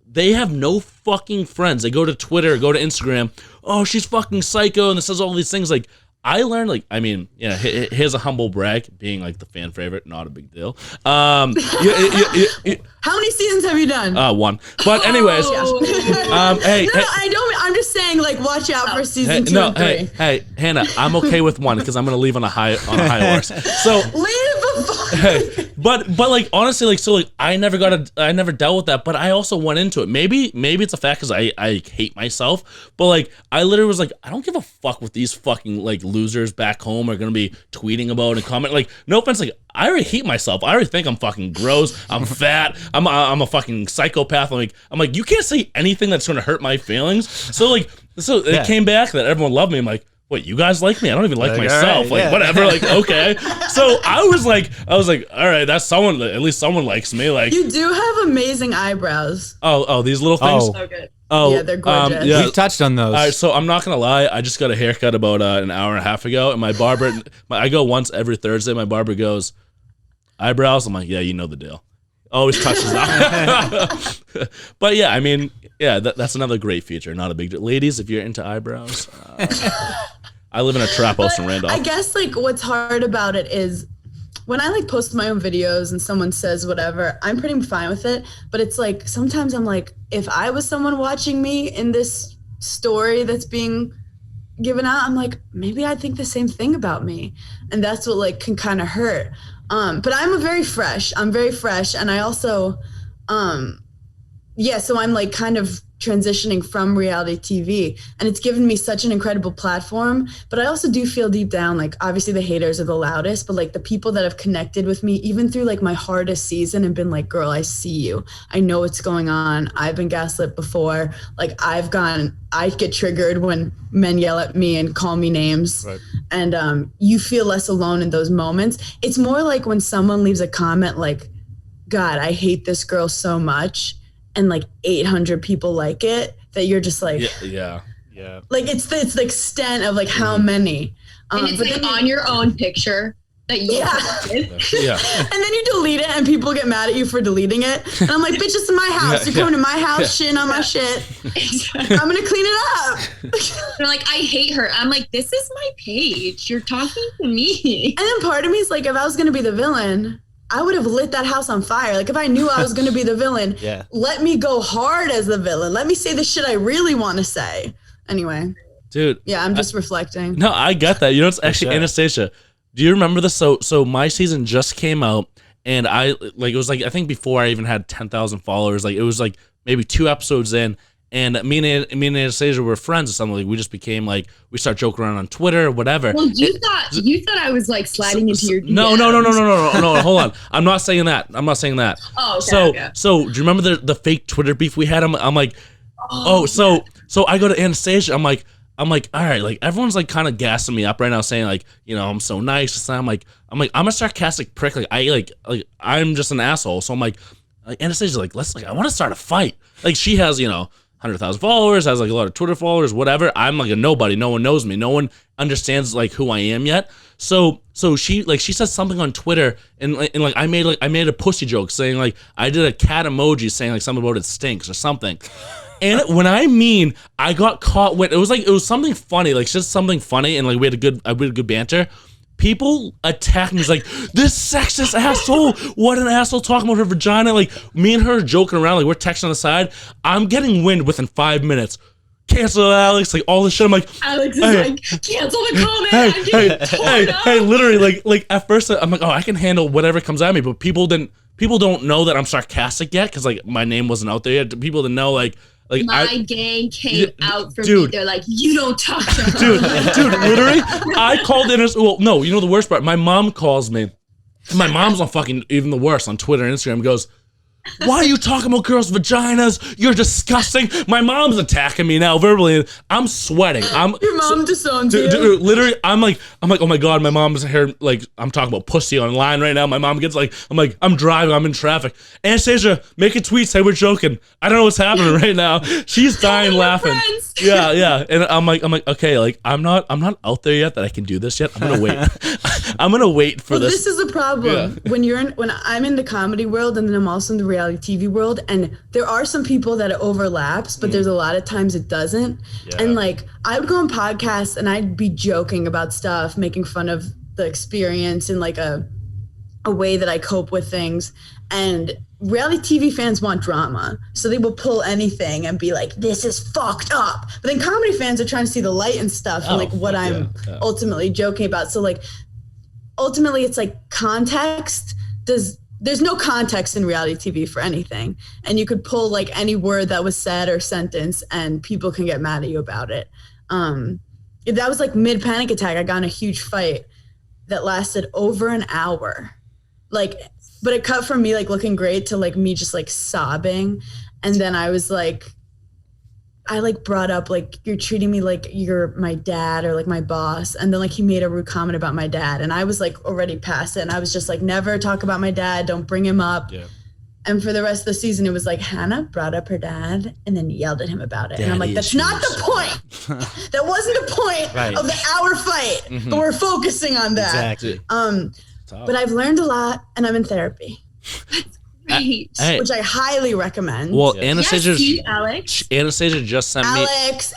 Speaker 2: they have no fucking friends. They go to Twitter, go to Instagram, oh, she's fucking psycho, and it says all these things. Like, I learned, like, I mean, yeah, here's a humble brag, being like the fan favorite, not a big deal.
Speaker 4: How many seasons have you done?
Speaker 2: 1. But anyways, hey,
Speaker 4: I'm just saying, like, watch out for season 2 and 3.
Speaker 2: Hey, Hannah, I'm okay with 1 because I'm gonna leave on a high horse. So but like honestly, like, so like I never dealt with that, but I also went into it. Maybe it's a fact because I hate myself, but like I literally was like, I don't give a fuck what these fucking like losers back home are gonna be tweeting about and comment. Like, no offense, like I already hate myself. I already think I'm fucking gross. I'm fat. I'm a fucking psychopath. I'm like, you can't say anything that's gonna hurt my feelings. So it came back that everyone loved me. I'm like, what, you guys like me? I don't even like myself. Right, whatever. Like, okay. So I was like, all right, that's someone. At least someone likes me. Like,
Speaker 4: you do have amazing eyebrows.
Speaker 2: Oh, these little things.
Speaker 4: So good.
Speaker 2: Oh,
Speaker 4: Yeah, they're gorgeous.
Speaker 2: yeah.
Speaker 1: We've touched on those.
Speaker 2: All right, so I'm not gonna lie. I just got a haircut about an hour and a half ago, and my barber, I go once every Thursday. My barber goes, eyebrows. I'm like, yeah, you know the deal. Always touches that. But yeah, I mean, yeah, that's another great feature. Not a big deal. Ladies, if you're into eyebrows, I live in a trap house in Randolph.
Speaker 4: I guess like what's hard about it is when I like post my own videos and someone says whatever, I'm pretty fine with it. But it's like sometimes I'm like, if I was someone watching me in this story that's being given out, I'm like, maybe I'd think the same thing about me. And that's what like can kind of hurt. But I'm very fresh, and I also so I'm like kind of transitioning from reality TV, and it's given me such an incredible platform. But I also do feel deep down, like obviously the haters are the loudest, but like the people that have connected with me, even through like my hardest season, and been like, girl, I see you. I know what's going on. I've been gaslit before. Like I get triggered when men yell at me and call me names.
Speaker 1: Right.
Speaker 4: And you feel less alone in those moments. It's more like when someone leaves a comment like, God, I hate this girl so much, and like 800 people like it, that you're just like,
Speaker 2: yeah.
Speaker 4: Like it's the extent of like how many.
Speaker 3: And it's like on your own picture that you posted.
Speaker 2: Yeah.
Speaker 4: And then you delete it and people get mad at you for deleting it. And I'm like, bitch, it's in my house. You're coming to my house, shitting on my shit. I'm going to clean it up.
Speaker 3: They're like, I hate her. I'm like, this is my page. You're talking to me.
Speaker 4: And then part of me is like, if I was going to be the villain, I would have lit that house on fire. Like if I knew I was going to be the villain, let me go hard as the villain. Let me say the shit I really want to say. Anyway.
Speaker 2: Dude.
Speaker 4: Yeah, I'm just reflecting.
Speaker 2: No, I get that. You know, it's actually Anastasia. Do you remember this? So my season just came out, and it was like, I think before I even had 10,000 followers, like it was like maybe 2 episodes in, and me and Anastasia were friends or something. Like we just became like, we start joking around on Twitter or whatever.
Speaker 3: Well, you thought I was like sliding into your DMs.
Speaker 2: No, hold on. I'm not saying that.
Speaker 3: Oh, okay.
Speaker 2: So do you remember the fake Twitter beef we had? I'm like, so I go to Anastasia. I'm like, all right, like everyone's like kind of gassing me up right now, saying like, you know, I'm so nice. I'm like, I'm a sarcastic prick. Like I'm just an asshole. So I'm like Anastasia's like, I want to start a fight. Like she has, you know, 100,000 followers, has like a lot of Twitter followers, whatever. I'm like a nobody. No one knows me. No one understands like who I am yet. So she says something on Twitter, and I made a pussy joke saying like, I did a cat emoji saying like something about it stinks or something. And when I got caught with, it was something funny, like just something funny, and like we had a good banter. People attacked me. It's like, this sexist asshole. What an asshole talking about her vagina. Like me and her joking around, like we're texting on the side. I'm getting wind within 5 minutes. Cancel Alex, like all this shit. I'm like,
Speaker 3: Alex is like, cancel the comment.
Speaker 2: Hey, literally, like at first I'm like, oh, I can handle whatever comes at me, but people don't know that I'm sarcastic yet, because like my name wasn't out there yet. People didn't know like
Speaker 3: my gang came out for me. They're like, you don't talk to her.
Speaker 2: Dude, literally, I called in. Well, no, you know the worst part? My mom calls me. My mom's on fucking even the worst on Twitter and Instagram. Goes, why are you talking about girls' vaginas? You're disgusting. My mom's attacking me now verbally. I'm sweating.
Speaker 4: Your mom disowns you.
Speaker 2: Dude, literally, I'm like, oh my God, my mom's here. Like, I'm talking about pussy online right now. My mom gets like, I'm driving, I'm in traffic. Anastasia, make a tweet, say we're joking. I don't know what's happening right now. She's dying laughing. Yeah. And I'm like, okay, like I'm not out there yet that I can do this yet. I'm gonna wait. I'm gonna wait for this.
Speaker 4: This is a problem when I'm in the comedy world, and then I'm also in the reality TV world, and there are some people that it overlaps, but there's a lot of times it doesn't. And like I would go on podcasts and I'd be joking about stuff, making fun of the experience in like a way that I cope with things. And reality TV fans want drama, so they will pull anything and be like, this is fucked up. But then comedy fans are trying to see the light and stuff, and like what I'm ultimately joking about. So like ultimately it's like context. There's no context in reality TV for anything, and you could pull like any word that was said or sentence and people can get mad at you about it. That was like mid panic attack. I got in a huge fight that lasted over an hour, like, but it cut from me like looking great to like me just like sobbing. And then I was like, I like brought up like, you're treating me like you're my dad or like my boss. And then like he made a rude comment about my dad, and I was like already past it, and I was just like, never talk about my dad, don't bring him up. And for the rest of the season, it was like Hannah brought up her dad and then yelled at him about it. And I'm like,
Speaker 2: Daddy
Speaker 4: that's not the point. That wasn't the point
Speaker 1: Right.
Speaker 4: of the hour fight. But we're focusing on that.
Speaker 1: Exactly.
Speaker 4: But I've learned a lot, and I'm in therapy,
Speaker 3: Great.
Speaker 2: Hey,
Speaker 4: which I highly recommend.
Speaker 2: well,
Speaker 3: Yes, see, Alex.
Speaker 2: Anastasia just sent me.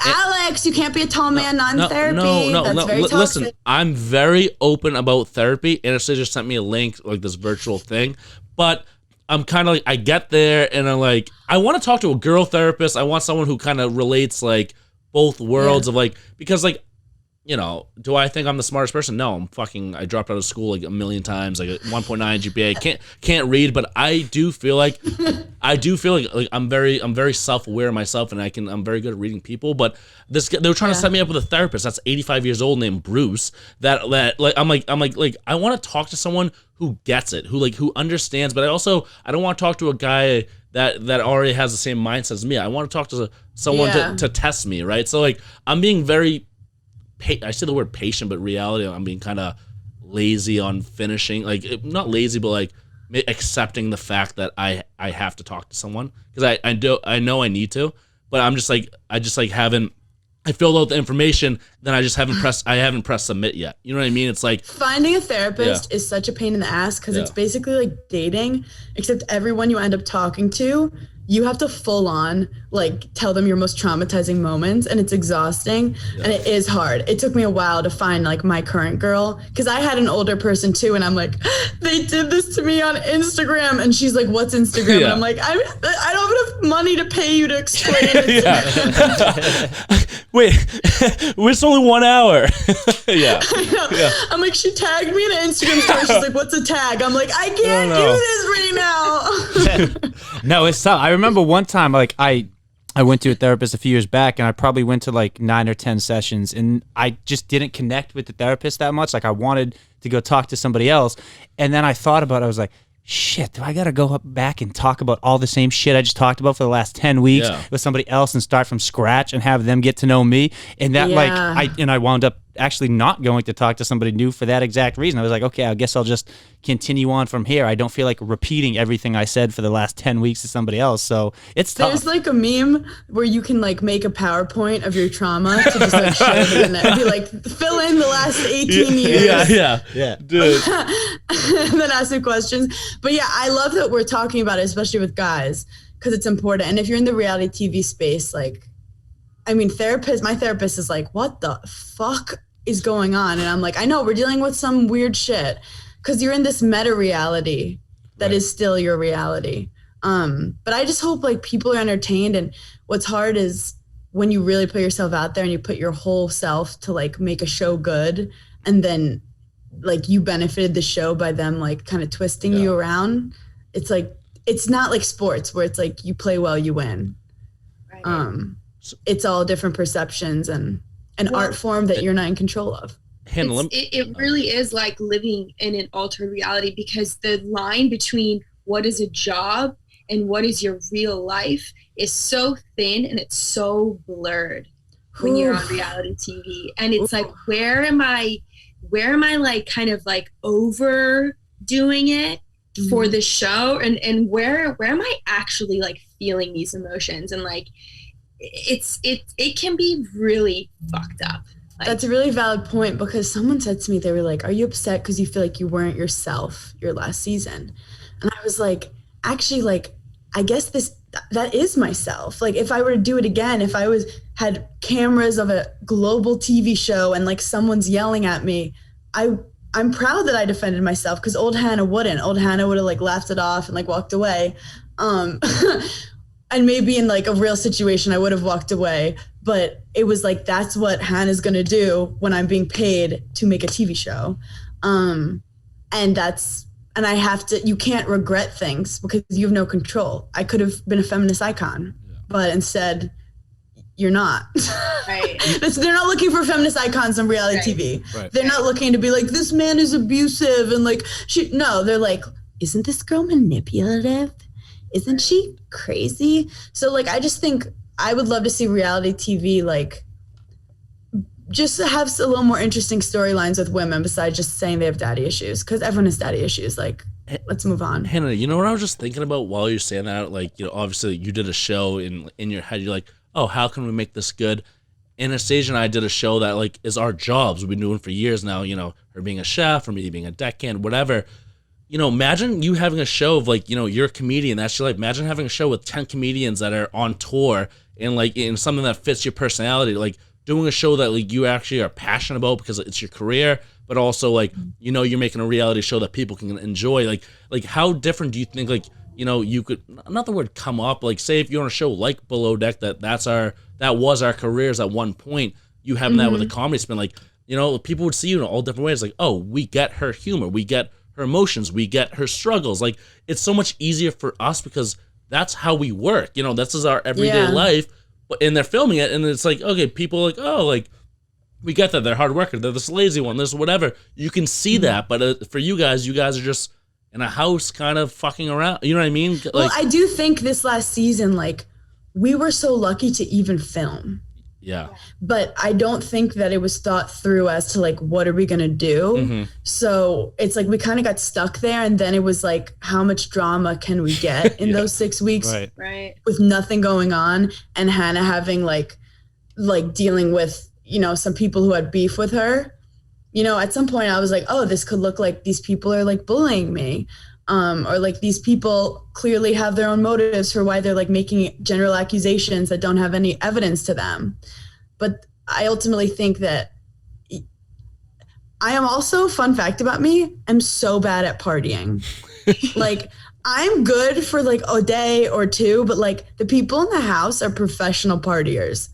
Speaker 4: Alex, you can't be a tall man not in therapy. That's very toxic.
Speaker 2: Listen, I'm very open about therapy. Anastasia sent me a link, like this virtual thing, but I'm kind of like, I get there and I'm like, I want to talk to a girl therapist. I want someone who kind of relates like both worlds of like, because like, you know, do I think I'm the smartest person? No, I dropped out of school like a million times, like a 1.9 GPA. Can't read, but I do feel like I'm very self-aware of myself, and I'm very good at reading people. But they were trying to set me up with a therapist that's 85 years old named Bruce. That like I'm like I want to talk to someone who gets it, who understands. But I don't want to talk to a guy that already has the same mindset as me. I want to talk to someone to test me, right? So like I'm being very I say the word patient, but reality, I'm being kind of lazy on finishing. Like, not lazy, but like accepting the fact that I have to talk to someone because I know I need to, but I filled out the information, then I haven't pressed submit yet. You know what I mean? It's like
Speaker 4: finding a therapist is such a pain in the ass because it's basically like dating, except everyone you end up talking to, you have to full on like tell them your most traumatizing moments, and it's exhausting and it is hard. It took me a while to find like my current girl because I had an older person too, and I'm like, they did this to me on Instagram, and she's like, what's Instagram? And I'm like, I don't have enough money to pay you to explain it.
Speaker 2: Wait, it's only 1 hour.
Speaker 4: I'm like, she tagged me in an Instagram story. She's like, what's a tag? I'm like, I can't do this right now.
Speaker 1: No, it's tough. I remember one time, like I went to a therapist a few years back, and I probably went to like 9 or 10 sessions, and I just didn't connect with the therapist that much. Like I wanted to go talk to somebody else, and then I thought about it. I was like, shit, do I got to go back and talk about all the same shit I just talked about for the last 10 weeks with somebody else and start from scratch and have them get to know me? And that I wound up actually not going to talk to somebody new for that exact reason. I was like, okay, I guess I'll just continue on from here. I don't feel like repeating everything I said for the last 10 weeks to somebody else. So it's tough.
Speaker 4: There's like a meme where you can like make a PowerPoint of your trauma to just like share it in there. Be like, fill in the last 18 years.
Speaker 2: Yeah. Dude.
Speaker 4: And then ask some questions. But yeah, I love that we're talking about it, especially with guys, because it's important. And if you're in the reality TV space, like, I mean, my therapist is like, what the fuck is going on? And I'm like, I know we're dealing with some weird shit because you're in this meta reality that is still your reality. But I just hope like people are entertained. And what's hard is when you really put yourself out there and you put your whole self to like make a show good, and then like you benefited the show by them like kind of twisting you around. It's like, it's not like sports where it's like you play well, you win. Right. It's all different perceptions and an art form that you're not in control of.
Speaker 3: It really is like living in an altered reality, because the line between what is a job and what is your real life is so thin and it's so blurred when you're on reality TV. And it's like, where am I like kind of like overdoing it for the show? And where am I actually like feeling these emotions? And like, it can be really fucked up. Like,
Speaker 4: that's a really valid point, because someone said to me, they were like, are you upset because you feel like you weren't yourself your last season? And I was like, actually, like, I guess that is myself. Like, if I were to do it again, if I had cameras of a global TV show and like someone's yelling at me, I'm proud that I defended myself, because old Hannah wouldn't. Old Hannah would have like laughed it off and like walked away. And maybe in like a real situation, I would have walked away. But it was like, that's what Hannah's going to do when I'm being paid to make a TV show. And I have to, you can't regret things because you have no control. I could have been a feminist icon, but instead you're not.
Speaker 3: Right.
Speaker 4: They're not looking for feminist icons on reality TV. Right. They're not looking to be like, this man is abusive. And like, no, they're like, isn't this girl manipulative? Isn't she crazy? So like, I just think I would love to see reality TV, like, just have a little more interesting storylines with women besides just saying they have daddy issues, because everyone has daddy issues. Like, let's move on.
Speaker 2: Hannah, you know what I was just thinking about while you're saying that? Like, obviously you did a show in your head. You're like, oh, how can we make this good? Anastasia and I did a show that like is our jobs. We've been doing for years now. Her being a chef, or me being a deckhand, whatever. Imagine you having a show of like, you're a comedian. That's your life. Imagine having a show with 10 comedians that are on tour and like in something that fits your personality. Like doing a show that like you actually are passionate about because it's your career, but also like, you're making a reality show that people can enjoy. Like how different do you think like, you could, not the word come up, like say if you're on a show like Below Deck, that was our careers at one point, you having that with a comedy spin, like, people would see you in all different ways. Like, oh, we get her humor, we get her emotions, we get her struggles. Like it's so much easier for us because that's how we work. This is our everyday life. And they're filming it, and it's like, okay, people are like, oh, like we get that they're hard worker, they're this lazy one, this whatever. You can see that, but for you guys are just in a house, kind of fucking around. You know what I mean? Like,
Speaker 4: well, I do think this last season, like we were so lucky to even film.
Speaker 2: Yeah.
Speaker 4: But I don't think that it was thought through as to like, what are we going to do?
Speaker 2: Mm-hmm.
Speaker 4: So it's like we kind of got stuck there. And then it was like, how much drama can we get in those 6 weeks
Speaker 3: right.
Speaker 4: with nothing going on? And Hannah having like dealing with, some people who had beef with her. At some point I was like, oh, this could look like these people are like bullying me. Or like these people clearly have their own motives for why they're like making general accusations that don't have any evidence to them. But I ultimately think that I am also, fun fact about me, I'm so bad at partying. Like I'm good for like a day or two, but like the people in the house are professional partiers.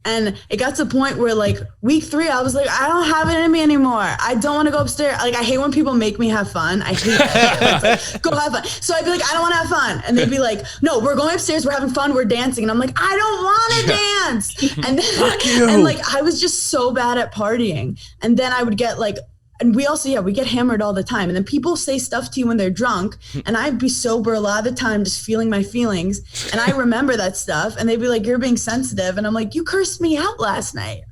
Speaker 4: And it got to the point where like week 3, I was like, I don't have it in me anymore. I don't want to go upstairs. Like I hate when people make me have fun. I hate that. It's like, go have fun. So I'd be like, I don't want to have fun. And they'd be like, no, we're going upstairs. We're having fun. We're dancing. And I'm like, I don't want to dance. And then, and like, I was just so bad at partying. And then I would get like, and we also, we get hammered all the time. And then people say stuff to you when they're drunk. And I'd be sober a lot of the time, just feeling my feelings. And I remember that stuff. And they'd be like, you're being sensitive. And I'm like, you cursed me out last night.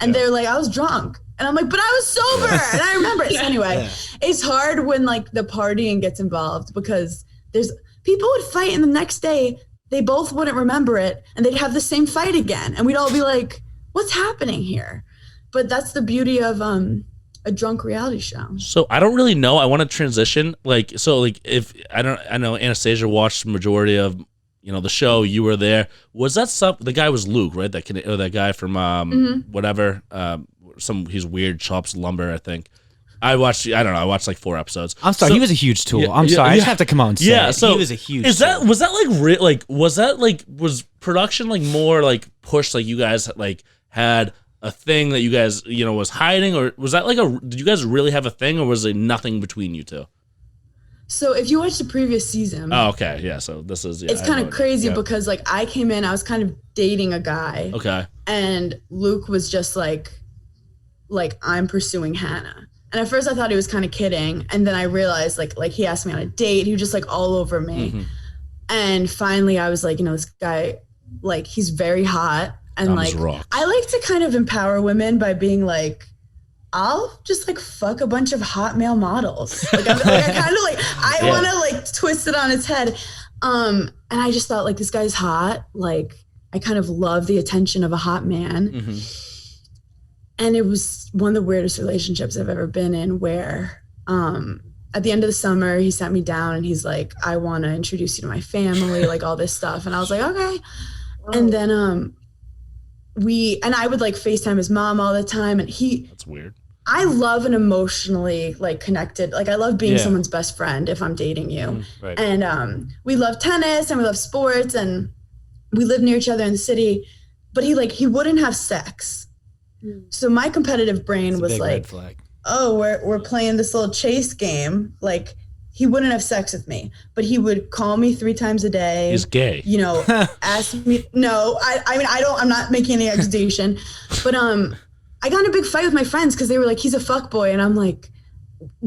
Speaker 4: And they're like, I was drunk. And I'm like, but I was sober. And I remember it. So anyway, it's hard when like the partying gets involved because people would fight and the next day they both wouldn't remember it. And they'd have the same fight again. And we'd all be like, what's happening here? But that's the beauty of, a drunk reality show.
Speaker 2: So I don't really know. I want to transition. If I know Anastasia watched the majority of, the show. You were there. Was that the guy was Luke, right? That guy from whatever. He's weird, chops lumber, I think. I watched like 4 episodes.
Speaker 1: I'm sorry, he was a huge tool. I'm sorry, I just have to come on and say it.
Speaker 2: So
Speaker 1: he was a huge
Speaker 2: tool. Was production like more like pushed, like you guys like had a thing that you guys, was hiding, or was that like did you guys really have a thing, or was it nothing between you two?
Speaker 4: So if you watch the previous season.
Speaker 2: Oh, okay. Yeah. So this is,
Speaker 4: it's kind of crazy because like I came in, I was kind of dating a guy.
Speaker 2: Okay.
Speaker 4: And Luke was just like I'm pursuing Hannah. And at first I thought he was kind of kidding. And then I realized like he asked me on a date. He was just like all over me. Mm-hmm. And finally I was like, this guy, like he's very hot. And like, I like to kind of empower women by being like, I'll just like fuck a bunch of hot male models. Like I want to like twist it on its head. And I just thought like, this guy's hot. Like I kind of love the attention of a hot man. Mm-hmm. And it was one of the weirdest relationships I've ever been in where, at the end of the summer, he sat me down and he's like, I want to introduce you to my family, like all this stuff. And I was like, okay. Oh. And then, I would like FaceTime his mom all the time. And that's
Speaker 2: weird.
Speaker 4: I love an emotionally like connected, like I love being someone's best friend if I'm dating you. Right. And we love tennis and we love sports and we live near each other in the city, but he wouldn't have sex. So my competitive brain was like, oh, we're playing this little chase game. Like he wouldn't have sex with me, but he would call me 3 times a day.
Speaker 2: He's gay.
Speaker 4: Ask me. No, I'm not making any accusation, but I got in a big fight with my friends because they were like, he's a fuckboy. And I'm like,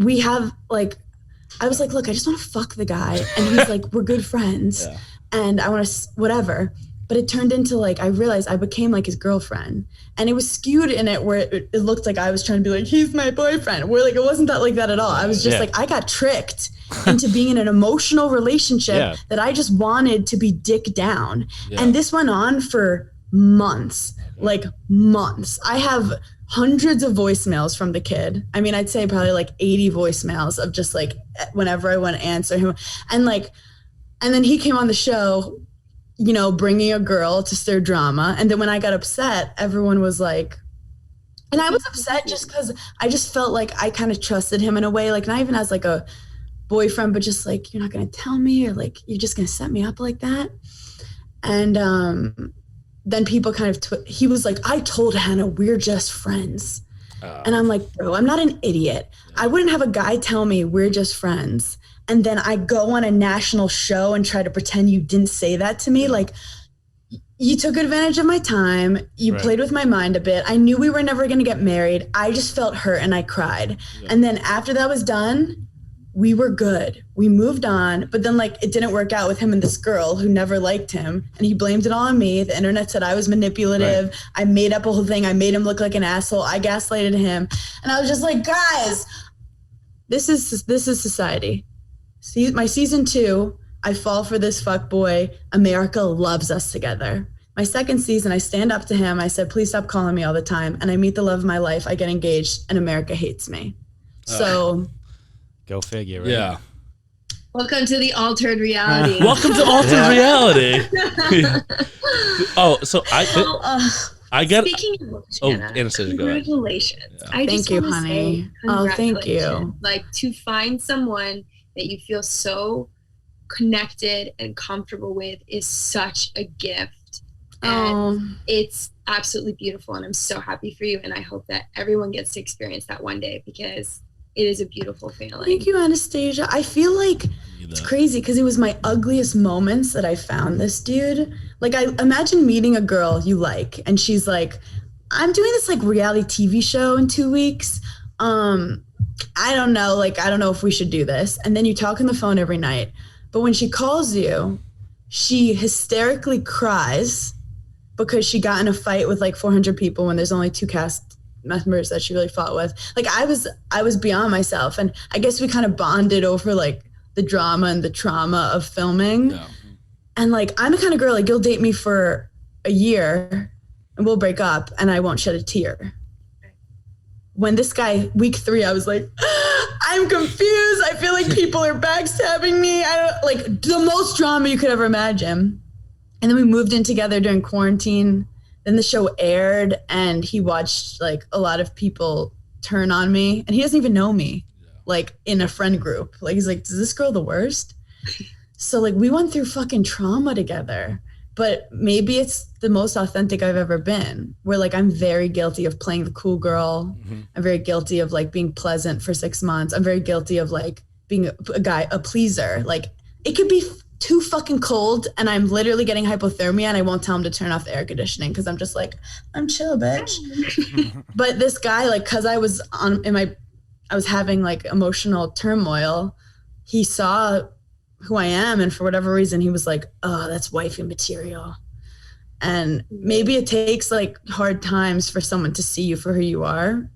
Speaker 4: I was like, look, I just want to fuck the guy. And he's like, we're good friends. Yeah. And I want to, whatever. but it turned into like, I realized I became like his girlfriend, and it was skewed in it where it looked like I was trying to be like, he's my boyfriend, where like it wasn't that like that at all. I was just like, I got tricked into being in an emotional relationship that I just wanted to be dick down. And this went on for months, like months. I have hundreds of voicemails from the kid. I mean, I'd say probably like 80 voicemails of just like whenever I want to answer him. And like, and then he came on the show, you know, bringing a girl to stir drama. And then when I got upset, everyone was like, and I was upset just because I just felt like I kind of trusted him in a way, like not even as like a boyfriend, but just like, you're not going to tell me, or like, you're just going to set me up like that. And then people kind of, he was like, I told Hannah, we're just friends. And I'm like, bro, I'm not an idiot. I wouldn't have a guy tell me we're just friends, and then I go on a national show and try to pretend you didn't say that to me. Like, you took advantage of my time. You played with my mind a bit. I knew we were never going to get married. I just felt hurt and I cried. And then after that was done, we were good. We moved on, but then like it didn't work out with him and this girl who never liked him, and he blamed it all on me. The internet said I was manipulative. I made up a whole thing. I made him look like an asshole. I gaslighted him. And I was just like, guys, this is society. See, my season 2, I fall for this fuckboy. America loves us together. My second season, I stand up to him. I said, please stop calling me all the time. And I meet the love of my life. I get engaged, and America hates me. So
Speaker 1: go figure, right?
Speaker 2: Yeah.
Speaker 3: Welcome to the altered reality.
Speaker 2: Welcome to altered reality. Oh, so I get.
Speaker 3: Speaking of Hannah,
Speaker 2: Anastasia, go ahead.
Speaker 3: congratulations.
Speaker 2: Yeah.
Speaker 3: I just
Speaker 4: Thank you,
Speaker 3: wanna
Speaker 4: honey.
Speaker 3: say
Speaker 4: Oh, thank you.
Speaker 3: congratulations. Like, to find someone that you feel so connected and comfortable with is such a gift. And it's absolutely beautiful, and I'm so happy for you, and I hope that everyone gets to experience that one day, because it is a beautiful feeling.
Speaker 4: Thank you, Anastasia. I feel like it's crazy because it was my ugliest moments that I found this dude. Like, I imagine meeting a girl you like, and she's like, I'm doing this like reality TV show in 2 weeks. I don't know, like, I don't know if we should do this. And then you talk on the phone every night. But when she calls you, she hysterically cries because she got in a fight with like 400 people when there's only 2 cast members that she really fought with. Like, I was beyond myself. And I guess we kind of bonded over like the drama and the trauma of filming. Yeah. And like, I'm the kind of girl, like, you'll date me for a year and we'll break up and I won't shed a tear. When this guy, week 3, I was like, I'm confused. I feel like people are backstabbing me. Like, the most drama you could ever imagine. And then we moved in together during quarantine. Then the show aired, and he watched like a lot of people turn on me, and he doesn't even know me, like, in a friend group. Like, he's like, is this girl the worst? So like, we went through fucking trauma together. But maybe it's the most authentic I've ever been, where like, I'm very guilty of playing the cool girl. I'm very guilty of like being pleasant for 6 months. I'm very guilty of like being a pleaser. Like, it could be too fucking cold and I'm literally getting hypothermia and I won't tell him to turn off the air conditioning because I'm just like, I'm chill, bitch. But this guy, like, cause I was having like emotional turmoil, he saw who I am, and for whatever reason he was like, oh, that's wifey material. And maybe it takes like hard times for someone to see you for who you are.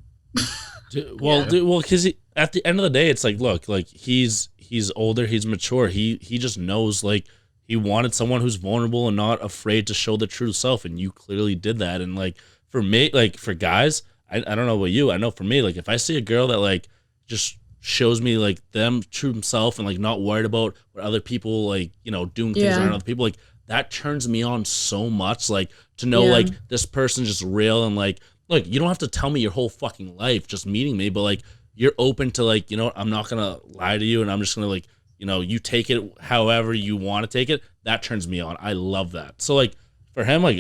Speaker 2: Because at the end of the day, it's like, look, like, he's older, he's mature, he just knows, like, he wanted someone who's vulnerable and not afraid to show the true self, and you clearly did that. And like, for me, like, for guys, I don't know about you, I know for me, like, if I see a girl that like just shows me like them true themselves and like not worried about what other people, like, you know, doing things around other people, like, that turns me on so much, like, to know like this person's just real. And like, look, you don't have to tell me your whole fucking life just meeting me, but like, you're open to like, you know, I'm not gonna lie to you, and I'm just gonna like, you know, you take it however you want to take it. That turns me on. I love that. So like, for him, like,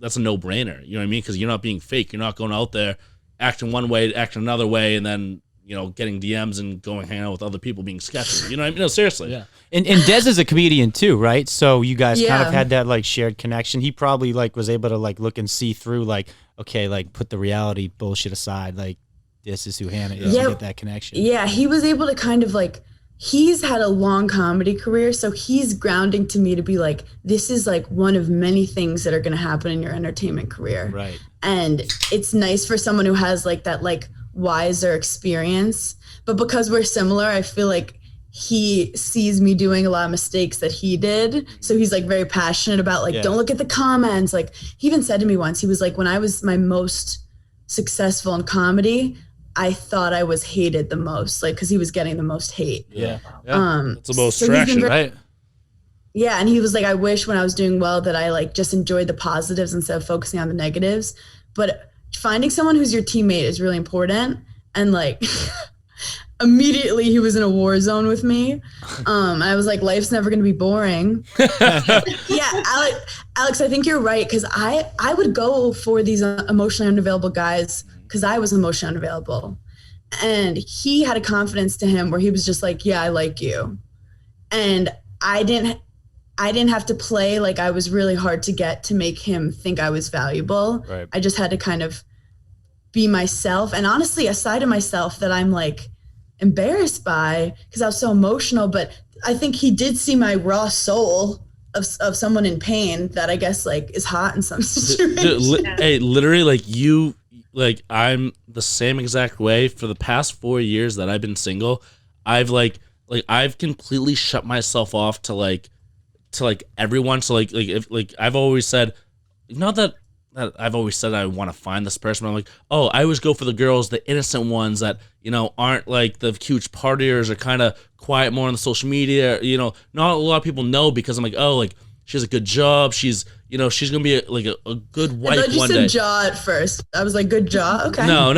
Speaker 2: that's a no-brainer, you know what I mean? Because you're not being fake. You're not going out there acting one way, acting another way, and then, you know, getting DMs and going hang out with other people being sketchy. You know what I mean? No, seriously.
Speaker 1: Yeah. And Dez is a comedian too, right? So you guys kind of had that like shared connection. He probably like was able to like look and see through, like, okay, like, put the reality bullshit aside. Like, this is who Hannah is. Get that connection.
Speaker 4: Yeah, he was able to kind of like he's had a long comedy career, so he's grounding to me to be like, this is like one of many things that are going to happen in your entertainment career.
Speaker 1: Right.
Speaker 4: And it's nice for someone who has like that like wiser experience. But because we're similar, I feel like he sees me doing a lot of mistakes that he did. So he's like very passionate about like, don't look at the comments. Like he even said to me once, he was like, when I was my most successful in comedy, I thought I was hated the most, like, because he was getting the most hate.
Speaker 2: Yeah. That's the most
Speaker 4: so
Speaker 2: traction,
Speaker 1: right?
Speaker 4: Yeah, and he was like, I wish when I was doing well that I like just enjoyed the positives instead of focusing on the negatives. But finding someone who's your teammate is really important. And like immediately he was in a war zone with me. I was like, life's never going to be boring. Yeah, Alex, I think you're right, because I would go for these emotionally unavailable guys because I was emotionally unavailable. And he had a confidence to him where he was just like, yeah, I like you. And I didn't have to play like I was really hard to get to make him think I was valuable.
Speaker 1: Right.
Speaker 4: I just had to kind of be myself. And honestly, a side of myself that I'm like embarrassed by because I was so emotional. But I think he did see my raw soul of someone in pain that I guess like is hot in some situations.
Speaker 2: Hey, literally, like you, like I'm the same exact way. For the past 4 years that I've been single, I've I've completely shut myself off to everyone. So if I've always said, not that I've always said I want to find this person, but I'm like, oh, I always go for the girls, the innocent ones that, you know, aren't like the huge partiers or kind of quiet more on the social media. You know, not a lot of people know because I'm like, oh, like she has a good job. She's, you know, she's gonna be a good wife
Speaker 4: I thought you
Speaker 2: one
Speaker 4: said
Speaker 2: day.
Speaker 4: jaw at first. I was like, good jaw. Okay.
Speaker 2: No.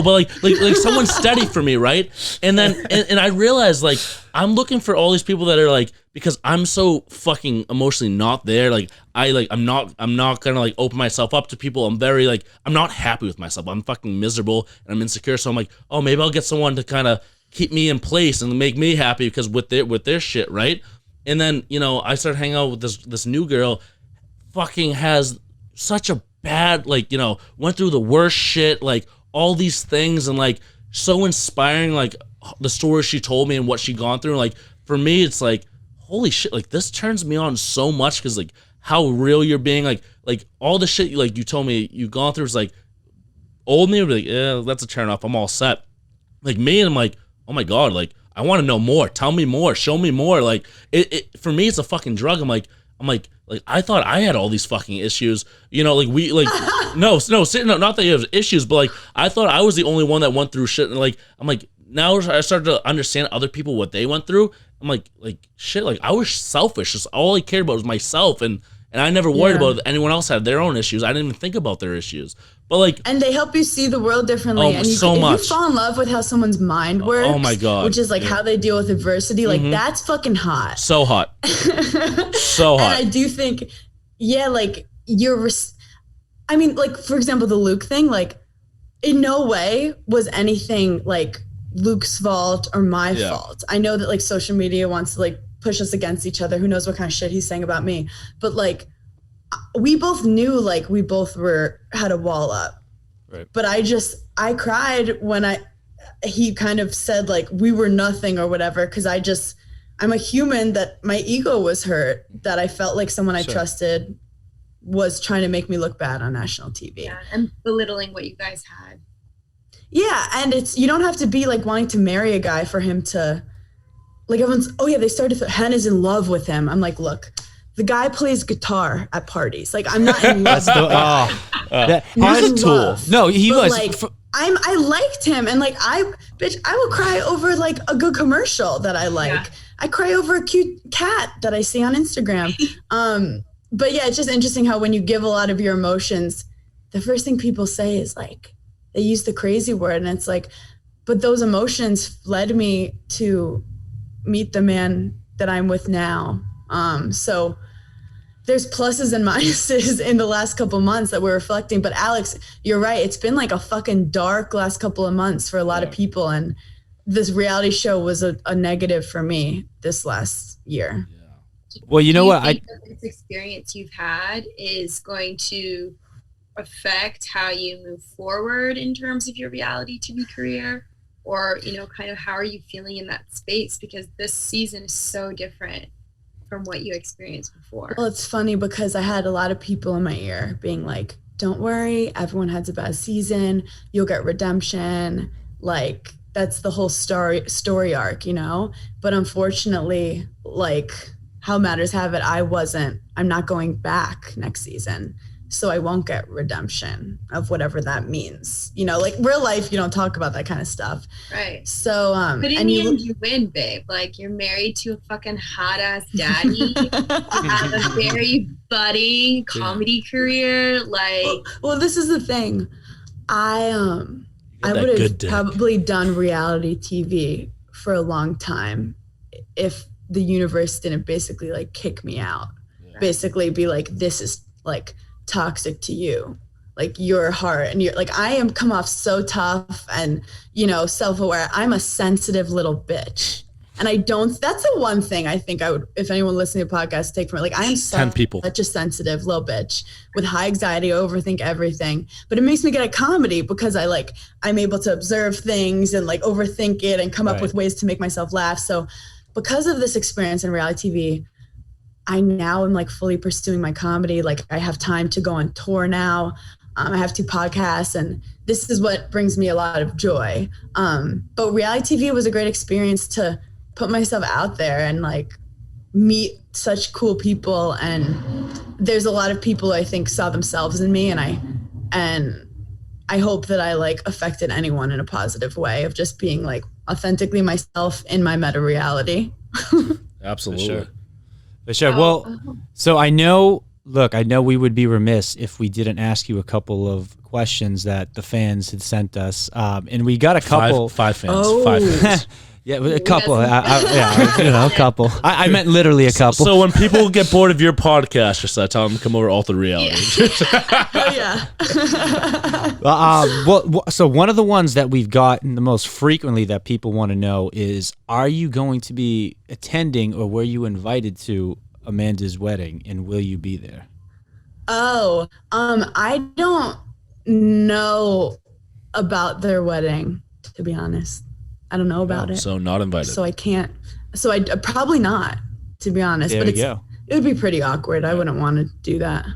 Speaker 2: But like someone steady for me, right? And then and I realized like I'm looking for all these people that are like, because I'm so fucking emotionally not there. Like I'm not gonna like open myself up to people. I'm very like, I'm not happy with myself. I'm fucking miserable and I'm insecure. So I'm like, oh, maybe I'll get someone to kind of keep me in place and make me happy because with their shit, right? And then, you know, I started hanging out with this new girl. Fucking has such a bad, like, you know, went through the worst shit, like all these things, and like so inspiring, like the stories she told me and what she gone through. Like for me, it's like, holy shit, like this turns me on so much because like how real you're being, like all the shit you told me you've gone through is like, old me would be like, yeah, that's a turn off, I'm all set. Like me, and I'm like, oh my god, like I want to know more, tell me more, show me more. Like it for me, it's a fucking drug. I'm like I thought I had all these fucking issues, you know, like we like no, not that you have issues, but like I thought I was the only one that went through shit. And like I'm like, now I started to understand other people, what they went through. I'm like shit, like I was selfish. Just all I cared about was myself, and I never worried about if anyone else had their own issues. I didn't even think about their issues. But like,
Speaker 4: and they help you see the world differently.
Speaker 2: Oh,
Speaker 4: and you,
Speaker 2: so
Speaker 4: if
Speaker 2: much.
Speaker 4: you fall in love with how someone's mind works,
Speaker 2: oh my god,
Speaker 4: which is like how they deal with adversity, like that's fucking hot.
Speaker 2: So hot. So hot.
Speaker 4: And I do think, yeah, like I mean, like for example, the Luke thing, like in no way was anything like Luke's fault or my fault. I know that like social media wants to like push us against each other. Who knows what kind of shit he's saying about me? But like, we both knew like we both had a wall up.
Speaker 1: Right.
Speaker 4: But I cried when he kind of said like we were nothing or whatever, because I'm a human that my ego was hurt, that I felt like someone I trusted was trying to make me look bad on national TV.
Speaker 3: Yeah, and belittling what you guys had.
Speaker 4: Yeah, and you don't have to be like wanting to marry a guy for him to, like everyone's, oh yeah, they started, Hannah's in love with him. I'm like, look, the guy plays guitar at parties. Like I'm not in love.
Speaker 1: He's a tool. No, he was.
Speaker 4: Like, I liked him, and like I will cry over like a good commercial that I like. Yeah. I cry over a cute cat that I see on Instagram. But yeah, it's just interesting how when you give a lot of your emotions, the first thing people say is like, they use the crazy word, and it's like, but those emotions led me to meet the man that I'm with now. So there's pluses and minuses in the last couple of months that we're reflecting. But Alex, you're right. It's been like a fucking dark last couple of months for a lot of people. And this reality show was a negative for me this last year.
Speaker 1: Yeah. Well, you know what?
Speaker 3: I think this experience you've had is going to affect how you move forward in terms of your reality TV career, or, kind of how are you feeling in that space? Because this season is so different from what you experienced before.
Speaker 4: Well, it's funny because I had a lot of people in my ear being like, don't worry, everyone has a bad season, you'll get redemption, like that's the whole story arc, but unfortunately, like how matters have it, I'm not going back next season, so I won't get redemption of whatever that means, like real life, you don't talk about that kind of stuff,
Speaker 3: right?
Speaker 4: So
Speaker 3: but in the end you win, babe. Like you're married to a fucking hot ass daddy. You have a very budding comedy career, like
Speaker 4: well this is the thing, I would have probably done reality TV for a long time if the universe didn't basically like kick me out, basically be like, this is like toxic to you, like your heart, and you're like, I am come off so tough and self-aware. I'm a sensitive little bitch, and that's the one thing I think I would, if anyone listening to the podcast, take from it. Like I am such a sensitive little bitch with high anxiety, overthink everything, but it makes me good at comedy because I'm able to observe things and like overthink it and come up with ways to make myself laugh. So because of this experience in reality TV, I now am like fully pursuing my comedy. Like I have time to go on tour now. I have 2 podcasts, and this is what brings me a lot of joy. But reality TV was a great experience to put myself out there and like meet such cool people. And there's a lot of people I think saw themselves in me, and I hope that I like affected anyone in a positive way of just being like authentically myself in my meta reality.
Speaker 2: Absolutely.
Speaker 1: For sure. Well, so I know we would be remiss if we didn't ask you a couple of questions that the fans had sent us. And we got a couple.
Speaker 2: Five fans. 5 fans.
Speaker 1: Yeah, a couple. A couple. I meant literally a couple.
Speaker 2: So when people get bored of your podcast, just tell them to come over to Altered Reality.
Speaker 4: Yeah.
Speaker 1: So one of the ones that we've gotten the most frequently that people want to know is, are you going to be attending, or were you invited to Amanda's wedding, and will you be there?
Speaker 4: I don't know about their wedding, to be honest. I don't know about it.
Speaker 2: So not invited.
Speaker 4: So I can't. So I probably not, to be honest.
Speaker 1: There
Speaker 4: but
Speaker 1: you go.
Speaker 4: It would be pretty awkward. I wouldn't want to do that.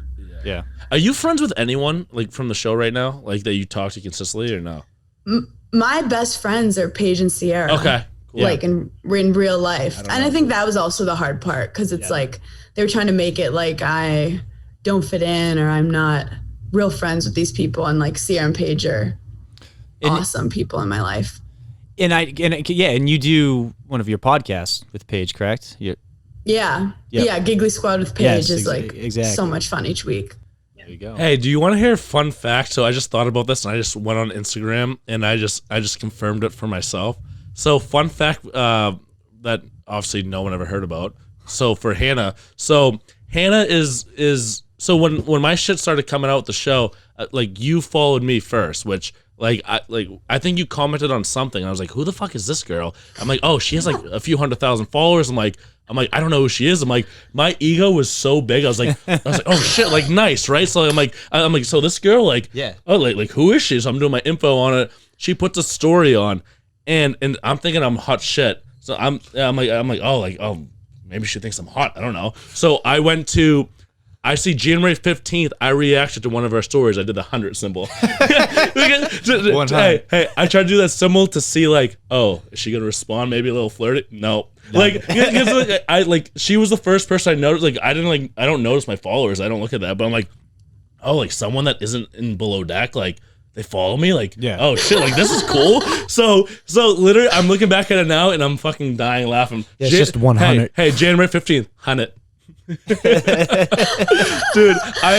Speaker 1: Yeah.
Speaker 2: Are you friends with anyone like from the show right now, like that you talk to consistently, or no?
Speaker 4: My best friends are Paige and Sierra.
Speaker 2: Okay. Cool.
Speaker 4: Like in real life. I think that was also the hard part, because it's like they were trying to make it like I don't fit in, or I'm not real friends with these people. And like Sierra and Paige are awesome people in my life.
Speaker 1: And you do one of your podcasts with Paige, correct?
Speaker 4: Yeah, Giggly Squad with Paige is like
Speaker 1: exactly.
Speaker 4: so much fun each week.
Speaker 1: There you go.
Speaker 2: Hey, do you want to hear a fun fact? So I just thought about this, and I just went on Instagram, and I just confirmed it for myself. So fun fact that obviously no one ever heard about. So for Hannah, is so when my shit started coming out with the show, like you followed me first, which. I think you commented on something, and I was like, who the fuck is this girl? I'm like, oh, she has like a few 100,000 followers. I'm like, I don't know who she is. I'm like, my ego was so big. I was like, oh shit, like nice, right? So I'm like, so this girl, like, oh, like who is she? So I'm doing my info on it. She puts a story on, and I'm thinking I'm hot shit. So I'm like, oh, maybe she thinks I'm hot. I don't know. So I see January 15th, I reacted to one of our stories. I did the 100 symbol. Hey, I tried to do that symbol to see like, oh, is she going to respond? Maybe a little flirty? No. Like, she was the first person I noticed. Like, I don't notice my followers. I don't look at that. But I'm like, oh, like someone that isn't in Below Deck, like they follow me. Like, oh shit, like this is cool. So literally, I'm looking back at it now and I'm fucking dying laughing.
Speaker 1: Yeah, it's just 100.
Speaker 2: Hey, January 15th, 100. Dude,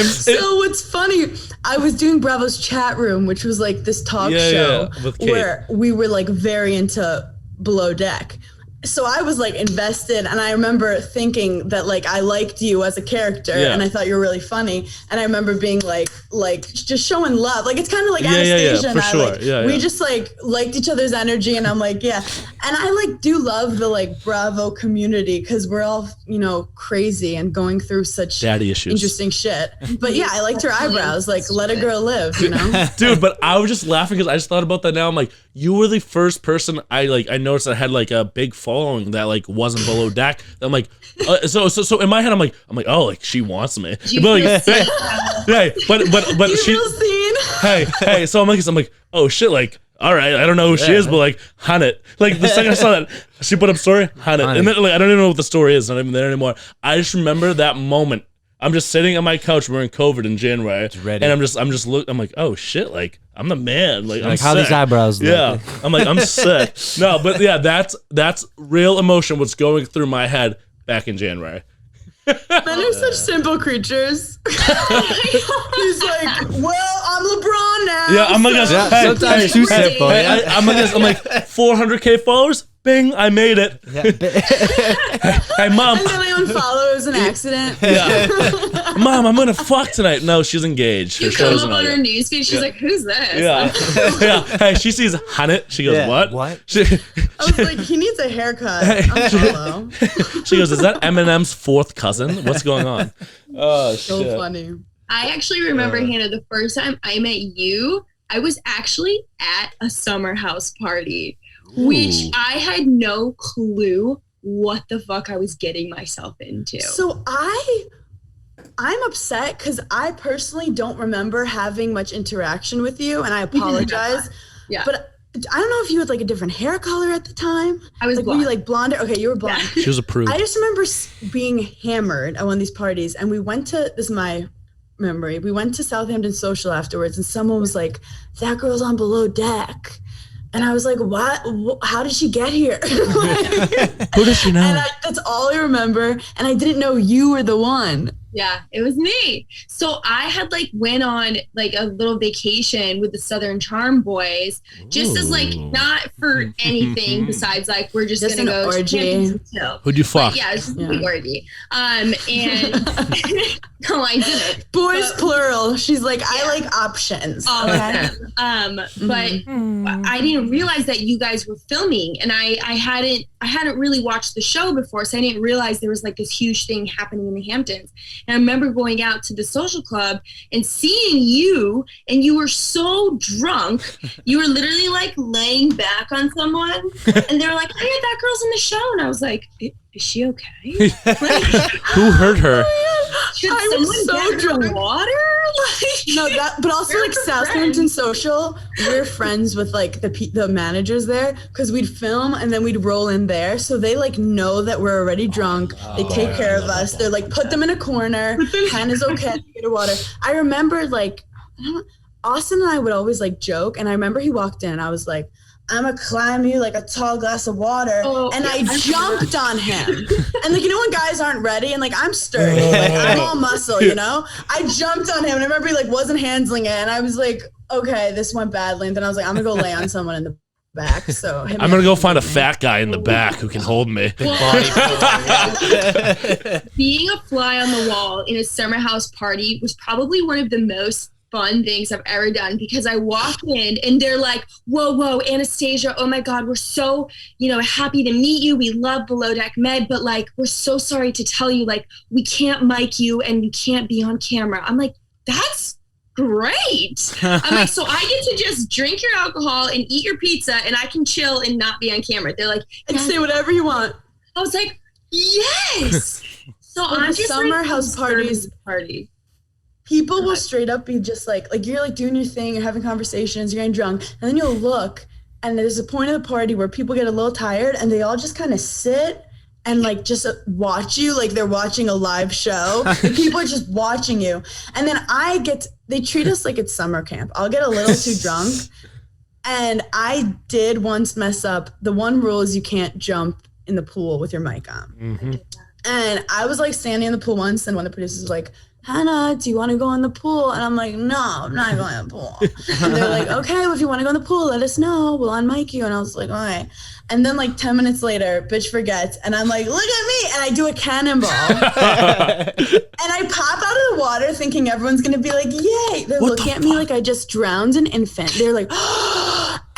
Speaker 4: so what's funny, I was doing Bravo's chat room, which was like this talk show where we were like very into Below Deck. So I was like invested, and I remember thinking that like I liked you as a character, and I thought you were really funny. And I remember being like just showing love. Like it's kind of like Anastasia and I we just like liked each other's energy, and I'm like, and I like do love the like Bravo community because we're all, you know, crazy and going through such
Speaker 2: daddy issues,
Speaker 4: interesting shit. But yeah, I liked her eyebrows. Like let a girl live, you know.
Speaker 2: Dude, but I was just laughing because I just thought about that now. I'm like, you were the first person I noticed that had like a big following that like wasn't below deck. I'm like, so in my head I'm like, oh, like she wants me. But like, hey, but
Speaker 4: You
Speaker 2: she,
Speaker 4: feel seen?
Speaker 2: hey, so I'm like, oh shit, like. All right, I don't know who she is, but like, Hannah. Like the second I saw that, she put up story, Hannah, and then like I don't even know what the story is. Not even there anymore. I just remember that moment. I'm just sitting on my couch. We're in COVID in January, and I'm just looking. I'm like, oh shit, like I'm the man. Like I'm
Speaker 1: how
Speaker 2: sick.
Speaker 1: these eyebrows look.
Speaker 2: Yeah, I'm like I'm sick. No, but yeah, that's real emotion. What's going through my head back in January.
Speaker 4: Men are such simple creatures. He's like, well, I'm LeBron now.
Speaker 2: Yeah, I'm like,
Speaker 1: Yeah,
Speaker 2: hey,
Speaker 1: sometimes too simple. Yeah.
Speaker 2: I'm like 400K followers. Bing, I made it. Hey, mom.
Speaker 4: And then I unfollow as an accident.
Speaker 2: Yeah. Mom, I'm gonna fuck tonight. No, she's engaged.
Speaker 3: You come up on her newsfeed, she's like, who's this?
Speaker 2: Yeah. Yeah. Hey, she sees Hannah. She goes, what?
Speaker 1: What?
Speaker 2: I
Speaker 4: was like, he needs a haircut. Unfollow.
Speaker 2: She goes, is that Eminem's fourth cousin? What's going on? Oh,
Speaker 4: so
Speaker 2: shit.
Speaker 4: funny.
Speaker 3: I actually remember, Hannah, the first time I met you, I was actually at a summer house party, which I had no clue what the fuck I was getting myself into.
Speaker 4: So I'm upset because I personally don't remember having much interaction with you, and I apologize.
Speaker 3: Yeah.
Speaker 4: But I don't know if you had like a different hair color at the time.
Speaker 3: I was
Speaker 4: like,
Speaker 3: blonde.
Speaker 4: Were you like blonde? Okay, you were blonde.
Speaker 3: Yeah.
Speaker 2: She was approved.
Speaker 4: I just remember being hammered at one of these parties, and we went to, this is my memory, we went to Southampton Social afterwards, and someone was like, that girl's on Below Deck. And I was like, what? How did she get here?
Speaker 2: Who does she know?
Speaker 4: And that's all I remember. And I didn't know you were the one.
Speaker 3: Yeah, it was me. So I had like went on like a little vacation with the Southern Charm boys, just as like not for anything besides like we're just gonna go
Speaker 4: orgy.
Speaker 3: To chill.
Speaker 2: Who'd you fuck?
Speaker 3: But yeah, it's just a big orgy. And no, I didn't.
Speaker 4: Boys plural. She's like, I like options.
Speaker 3: All of them. But I didn't realize that you guys were filming, and I hadn't really watched the show before, so I didn't realize there was like this huge thing happening in the Hamptons. And I remember going out to the social club and seeing you, and you were so drunk. You were literally like laying back on someone, and they were like, "Hey, that girl's in the show," and I was like, "Is she okay?"
Speaker 2: Who hurt her?
Speaker 3: Should
Speaker 4: I
Speaker 3: someone
Speaker 4: was so
Speaker 3: get her
Speaker 4: drunk.
Speaker 3: water?
Speaker 4: No, but also like Southampton Social, we're friends with like the managers there because we'd film and then we'd roll in there, so they like know that we're already drunk. They take care of us. They're like, put them in a corner. Hannah's okay. Get her water. I remember like Austin and I would always like joke, and I remember he walked in and I was like, I'm gonna climb you like a tall glass of water. And I jumped on him. And like, you know when guys aren't ready and like I'm sturdy, like I'm all muscle, you know? I jumped on him and I remember he like wasn't handling it, and I was like, okay, this went badly. And then I was like, I'm gonna go lay on someone in the back. So
Speaker 2: I'm gonna go find a fat guy in the back who can hold me.
Speaker 3: Being a fly on the wall in a summer house party was probably one of the most fun things I've ever done, because I walk in and they're like, whoa, Anastasia, oh my God, we're so, happy to meet you. We love Below Deck Med, but like, we're so sorry to tell you, like, we can't mic you and you can't be on camera. I'm like, that's great. I'm like, so I get to just drink your alcohol and eat your pizza and I can chill and not be on camera. They're like,
Speaker 4: and say whatever you want.
Speaker 3: I was like, yes. So I'm just
Speaker 4: summer
Speaker 3: like,
Speaker 4: house parties. People will straight up be just like you're like doing your thing, you're having conversations, you're getting drunk, and then you'll look, and there's a point of the party where people get a little tired, and they all just kind of sit and like just watch you like they're watching a live show. And people are just watching you, and then they treat us like it's summer camp. I'll get a little too drunk, and I did once mess up. The one rule is you can't jump in the pool with your mic on.
Speaker 2: Mm-hmm.
Speaker 4: And I was like standing in the pool once, and one of the producers was like, Hannah, do you want to go in the pool? And I'm like, no, I'm not going in the pool. And they're like, okay, well, if you want to go in the pool, let us know. We'll unmic you. And I was like, all right. And then like 10 minutes later, bitch forgets. And I'm like, look at me. And I do a cannonball. And I pop out of the water thinking everyone's going to be like, yay. They're looking at me like I just drowned an infant. They're like,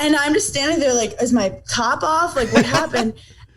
Speaker 4: and I'm just standing there like, is my top off? Like, what happened?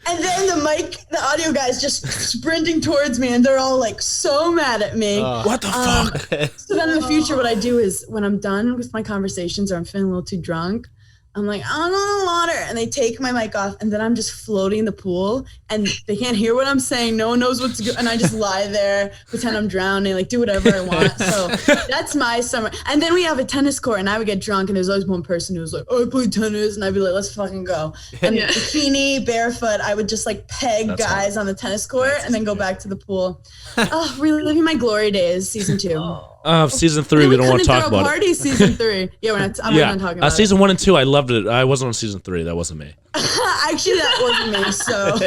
Speaker 4: And then the audio guy's just sprinting towards me, and they're all like so mad at me.
Speaker 2: What the fuck?
Speaker 4: So then in the future, what I do is when I'm done with my conversations or I'm feeling a little too drunk, I'm like, I don't know the water. And they take my mic off, and then I'm just floating in the pool, and they can't hear what I'm saying. No one knows what's good. And I just lie there, pretend I'm drowning, like do whatever I want. So that's my summer. And then we have a tennis court, and I would get drunk, and there's always one person who's like, oh, I play tennis. And I'd be like, let's fucking go. And bikini, barefoot, I would just like peg guys on the tennis court and then go back to the pool. Oh, really living my glory days, season 2.
Speaker 2: Season 3, we don't want to talk about
Speaker 4: it. Season 3. Yeah, we're not, I'm not talking about
Speaker 2: season 1 and 2, I loved it. I wasn't on season 3. That wasn't me.
Speaker 4: Actually, that wasn't me. So,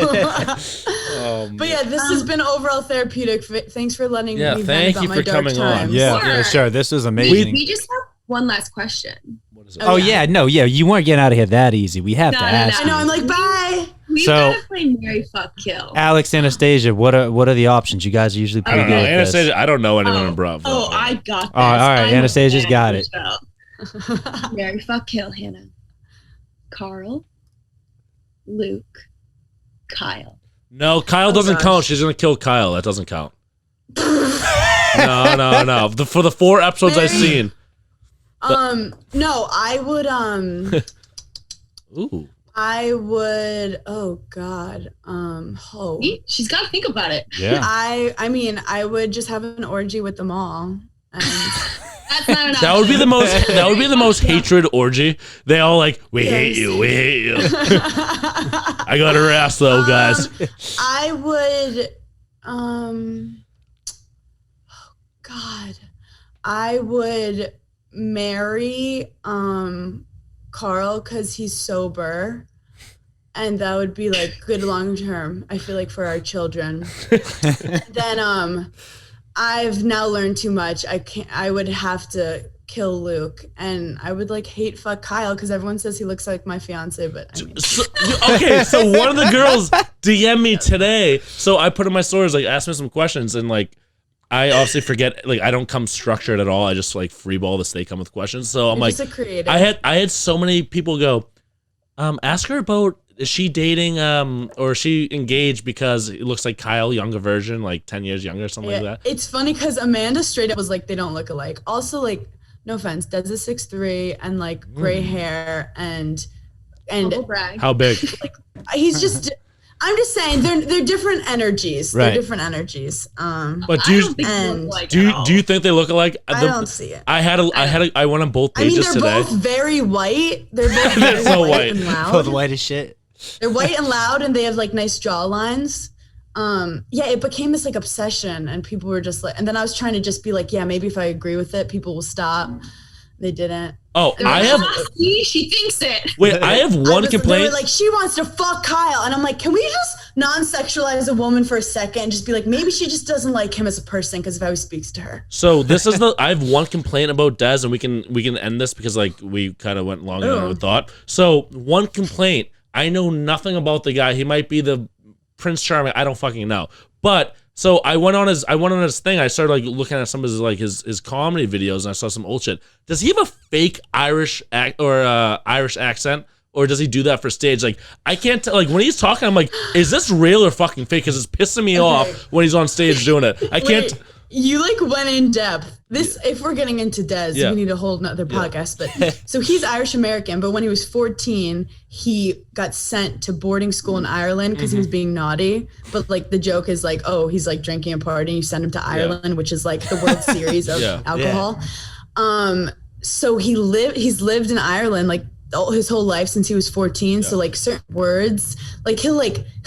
Speaker 4: but yeah, this has been overall therapeutic. Thanks for letting me vent
Speaker 2: thank
Speaker 4: about
Speaker 2: you
Speaker 4: my
Speaker 2: for
Speaker 4: dark
Speaker 2: coming
Speaker 4: times.
Speaker 2: on.
Speaker 1: Yeah, sure. This was amazing.
Speaker 3: We just have one last question.
Speaker 2: What is it?
Speaker 1: Oh yeah, no, yeah, you weren't getting out of here that easy. We have to ask.
Speaker 4: I know. I'm like, bye.
Speaker 3: We gotta play Marry, Fuck, Kill.
Speaker 1: Alex, Anastasia, what are the options? You guys are usually pretty good at this.
Speaker 2: Anastasia, I don't know anyone in Bravo.
Speaker 3: Oh, I got this.
Speaker 1: All right, Anastasia's got it.
Speaker 3: Marry, Fuck, Kill, Hannah. Carl, Luke, Kyle.
Speaker 2: No, Kyle doesn't count. She's gonna kill Kyle. That doesn't count. No. For the 4 episodes I've seen.
Speaker 4: No, I would.
Speaker 2: Ooh.
Speaker 4: I would. Oh God.
Speaker 3: She's got to think about it.
Speaker 1: Yeah.
Speaker 4: I mean, I would just have an orgy with them all. And
Speaker 3: That's not enough.
Speaker 2: That would be the most hatred orgy. They all like, we hate you. I got her ass though, guys.
Speaker 4: I would. Oh God. I would marry Carl because he's sober, and that would be like good long term, I feel like, for our children. Then I've now learned too much. I would have to kill Luke, and I would like hate fuck Kyle because everyone says he looks like my fiance, but I mean.
Speaker 2: So one of the girls DM me today, so I put in my stories, like, ask me some questions, and like I obviously forget, like I don't come structured at all. I just like freeball this. They come with questions. So I'm like, I had so many people go, ask her about, is she dating or is she engaged because it looks like Kyle, younger version, like 10 years younger or something like that.
Speaker 4: It's funny because Amanda straight up was like, they don't look alike. Also, like, no offense, Des is 6'3" and like gray hair and
Speaker 2: how big?
Speaker 4: Like, he's just. I'm just saying they're different energies.
Speaker 1: Right.
Speaker 4: They're different energies.
Speaker 2: But do you think they look alike?
Speaker 4: I don't see it.
Speaker 2: I went on both pages today.
Speaker 4: They're both very white. They're both very
Speaker 2: so
Speaker 4: white and loud.
Speaker 1: Both white as shit.
Speaker 4: They're white and loud, and they have like nice jaw lines. Yeah, it became this like obsession, and people were just like, and then I was trying to just be like, yeah, maybe if I agree with it, people will stop. They didn't.
Speaker 2: Oh, I have.
Speaker 3: She thinks it.
Speaker 2: Wait, I have one complaint.
Speaker 4: They were like, she wants to fuck Kyle, and I'm like, can we just non-sexualize a woman for a second and just be like, maybe she just doesn't like him as a person because of how he speaks to her.
Speaker 2: So this is I have one complaint about Des, and we can end this because like we kind of went longer than we thought. So one complaint. I know nothing about the guy. He might be the Prince Charming. I don't fucking know. But so I went on his thing. I started like looking at some of his like his comedy videos, and I saw some old shit. Does he have a fake Irish Irish accent, or does he do that for stage? Like I can't tell. Like when he's talking, I'm like, is this real or fucking fake? Because it's pissing me off when he's on stage doing it. I can't.
Speaker 4: You like went in depth. This, if we're getting into Des, we need a whole nother podcast. But so he's Irish American, but when he was 14, he got sent to boarding school in Ireland because he was being naughty. But like the joke is like, oh, he's like drinking and partying. You send him to Ireland, which is like the World Series of alcohol. So he's lived in Ireland like his whole life since he was 14. So like certain words, like he'll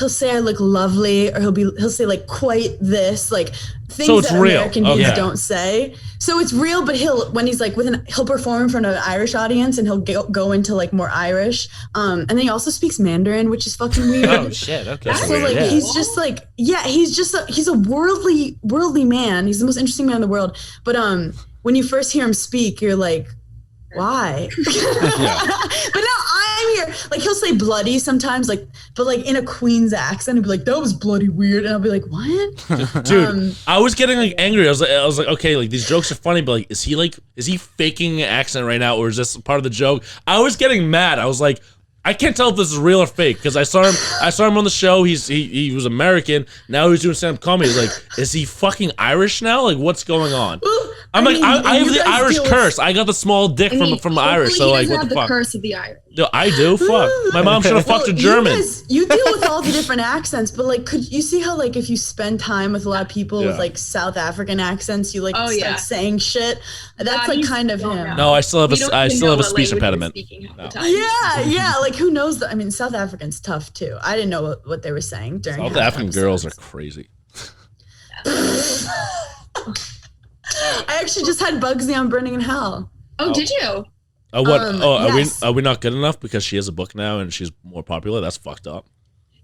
Speaker 4: say I look lovely, or he'll say like quite this, like things that American dudes don't say. So it's real, but when he's like he'll perform in front of an Irish audience, and he'll go into like more Irish. And then he also speaks Mandarin, which is fucking weird.
Speaker 1: Oh shit, okay.
Speaker 4: So like he's just like he's a worldly man. He's the most interesting man in the world. But when you first hear him speak, you're like, why? But now I'm here. Like he'll say bloody sometimes, like, but like in a Queen's accent, and be like, that was bloody weird, and I'll be like, what?
Speaker 2: Dude, I was getting like angry. I was like, okay, like these jokes are funny, but like, is he faking an accent right now, or is this part of the joke? I was getting mad. I was like, I can't tell if this is real or fake because I saw him on the show. He was American. Now he's doing stand-up comedy. He's like, is he fucking Irish now? Like, what's going on?
Speaker 4: Well,
Speaker 2: I have the Irish curse. I got the small dick from Irish. So like, what the fuck?
Speaker 3: The curse of the Irish.
Speaker 2: No, I do. Fuck. My mom should have fucked a German.
Speaker 4: You deal with all the different accents, but like, could you see how like if you spend time with a lot of people with like South African accents, you like start saying shit? That's like kind of him.
Speaker 2: No, I still have a speech impediment.
Speaker 3: No.
Speaker 4: Yeah. Like who knows? I mean, South African's tough too. I didn't know what they were saying during.
Speaker 2: South African girls are crazy.
Speaker 4: I actually just had Bugsy on Burning in Hell.
Speaker 3: Oh, did you?
Speaker 4: Yes.
Speaker 2: Are we not good enough because she has a book now and she's more popular? That's fucked up.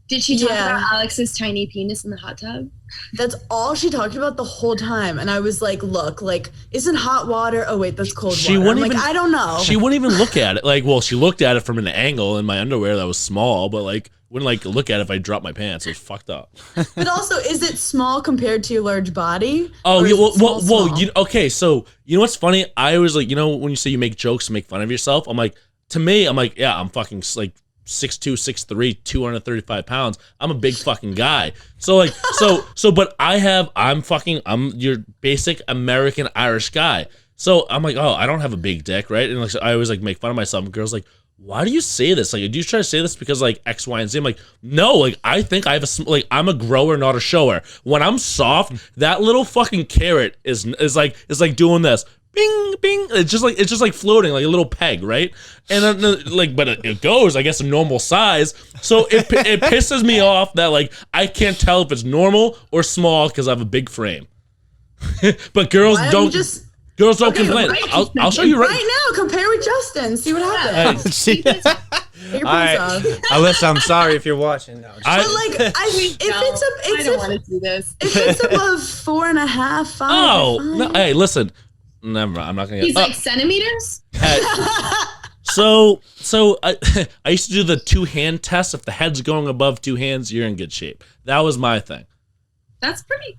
Speaker 3: Did she talk about Alex's tiny penis in the hot tub?
Speaker 4: That's all she talked about the whole time. And I was like, look, like, isn't hot water? Oh, wait, that's cold water. I'm like, I don't know.
Speaker 2: She wouldn't even look at it. Like, well, she looked at it from an angle in my underwear that was small, but like, wouldn't like look at it if I dropped my pants. It was fucked up.
Speaker 4: But also, is it small compared to your large body?
Speaker 2: Oh, yeah, well, okay, so, you know what's funny? I was like, you know, when you say you make jokes to make fun of yourself, I'm like, to me, I'm like, yeah, I'm fucking like 6'2", 6'3", 235 pounds. I'm a big fucking guy. So like, but I'm your basic American Irish guy. So I'm like, oh, I don't have a big dick, right? And like, so I always like make fun of myself. And girls like, why do you say this? Like, do you try to say this because like X, Y, and Z? I'm like, no, like I think I have I'm a grower, not a shower. When I'm soft, that little fucking carrot is like doing this. Bing, bing. It's just like floating like a little peg, right? And then like, but it goes, I guess, a normal size. So it pisses me off that like I can't tell if it's normal or small because I have a big frame. But girls don't complain. I'll show you
Speaker 4: right now. Compare with Justin. See what happens.
Speaker 1: All right, Alyssa, I'm sorry if you're watching. No,
Speaker 4: but like, I don't want to do this. If it's above 4.5, 5.
Speaker 2: Oh, no, hey, listen. Never mind. I'm not gonna get.
Speaker 3: He's like centimeters.
Speaker 2: So I used to do the 2-hand test. If the head's going above 2 hands, you're in good shape. That was my thing.
Speaker 3: That's pretty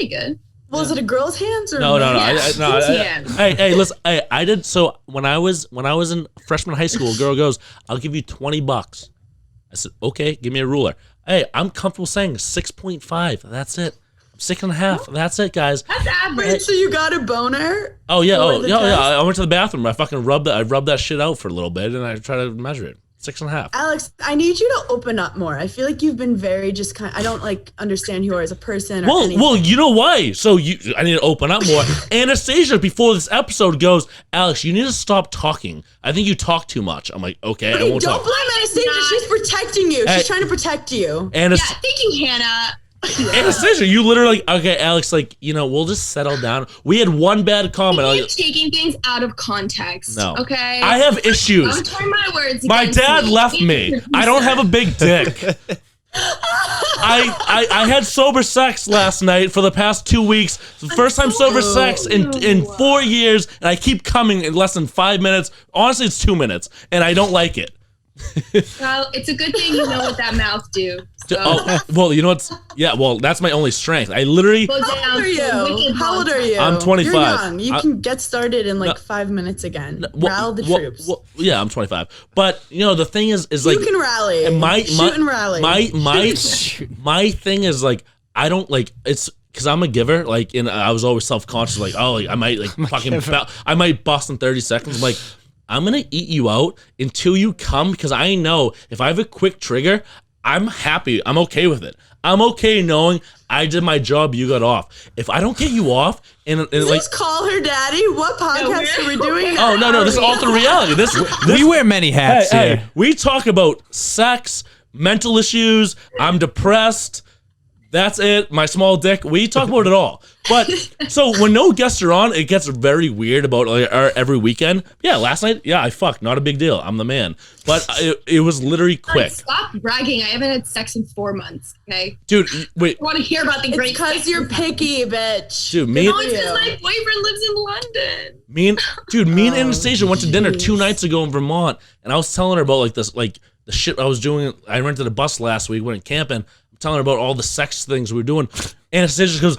Speaker 3: good.
Speaker 4: Well, is it a girl's hands or
Speaker 2: no? Hey, listen. I did. So when I was in freshman high school, a girl goes, "I'll give you $20." I said, "Okay, give me a ruler." Hey, I'm comfortable saying 6.5. That's it. 6.5. That's it, guys.
Speaker 3: That's average.
Speaker 4: Wait, so you got a boner?
Speaker 2: Oh yeah. Yeah. I went to the bathroom. I fucking rubbed that shit out for a little bit, and I tried to measure it. 6.5.
Speaker 4: Alex, I need you to open up more. I feel like you've been very just kind. I don't like understand who you are as a person. Or anything.
Speaker 2: Well, you know why? So I need to open up more. Anastasia, before this episode goes, Alex, you need to stop talking. I think you talk too much. I'm like, okay, I won't talk.
Speaker 4: Don't blame Anastasia. She's protecting you. She's trying to protect you.
Speaker 3: Thank you, Hannah.
Speaker 2: Anastasia, you literally like, okay, Alex, like, you know, we'll just settle down. We had one bad comment.
Speaker 3: You're taking things out of context.
Speaker 2: No.
Speaker 3: Okay.
Speaker 2: I have issues.
Speaker 3: Don't turn my words.
Speaker 2: My dad left me. I don't have a big dick. I had sober sex last night for the past 2 weeks. The first time sober sex in 4 years, and I keep coming in less than 5 minutes. Honestly, it's 2 minutes, and I don't like it.
Speaker 3: Well, it's a good thing you know what that mouth do. So.
Speaker 2: Oh, well, you know what's... Yeah, well, that's my only strength. I literally...
Speaker 4: How old are you?
Speaker 2: I'm 25.
Speaker 4: You're young. You can get started in like 5 minutes again. Rally the troops.
Speaker 2: Yeah, I'm 25. But, you know, the thing is like...
Speaker 4: You can rally. Shoot and rally.
Speaker 2: My thing is like, I don't like... It's... Because I'm a giver, like, and I was always self-conscious, like, oh, like, I might, like, I might bust in 30 seconds. I'm like... I'm going to eat you out until you come because I know if I have a quick trigger, I'm happy. I'm okay with it. I'm okay knowing I did my job, you got off. If I don't get you off, and
Speaker 4: like... Call her daddy? What podcast are we doing?
Speaker 2: Oh, no, this is alternate reality. This
Speaker 1: we wear many hats here.
Speaker 2: Hey, we talk about sex, mental issues, I'm depressed. That's it. My small dick. We talk about it all. But so when no guests are on, it gets very weird about like every weekend. Yeah, last night, I fucked. Not a big deal. I'm the man. But it was literally quick.
Speaker 3: Stop bragging. I haven't had sex in 4 months. Okay,
Speaker 2: dude. Wait.
Speaker 3: I want to hear about the great.
Speaker 4: Because you're picky, bitch.
Speaker 2: Dude,
Speaker 3: it's because my boyfriend lives in London.
Speaker 2: Me and Anastasia went to dinner 2 nights ago in Vermont, and I was telling her about like this, like the shit I was doing. I rented a bus last week. Went camping. Telling her about all the sex things we were doing. Anastasia goes,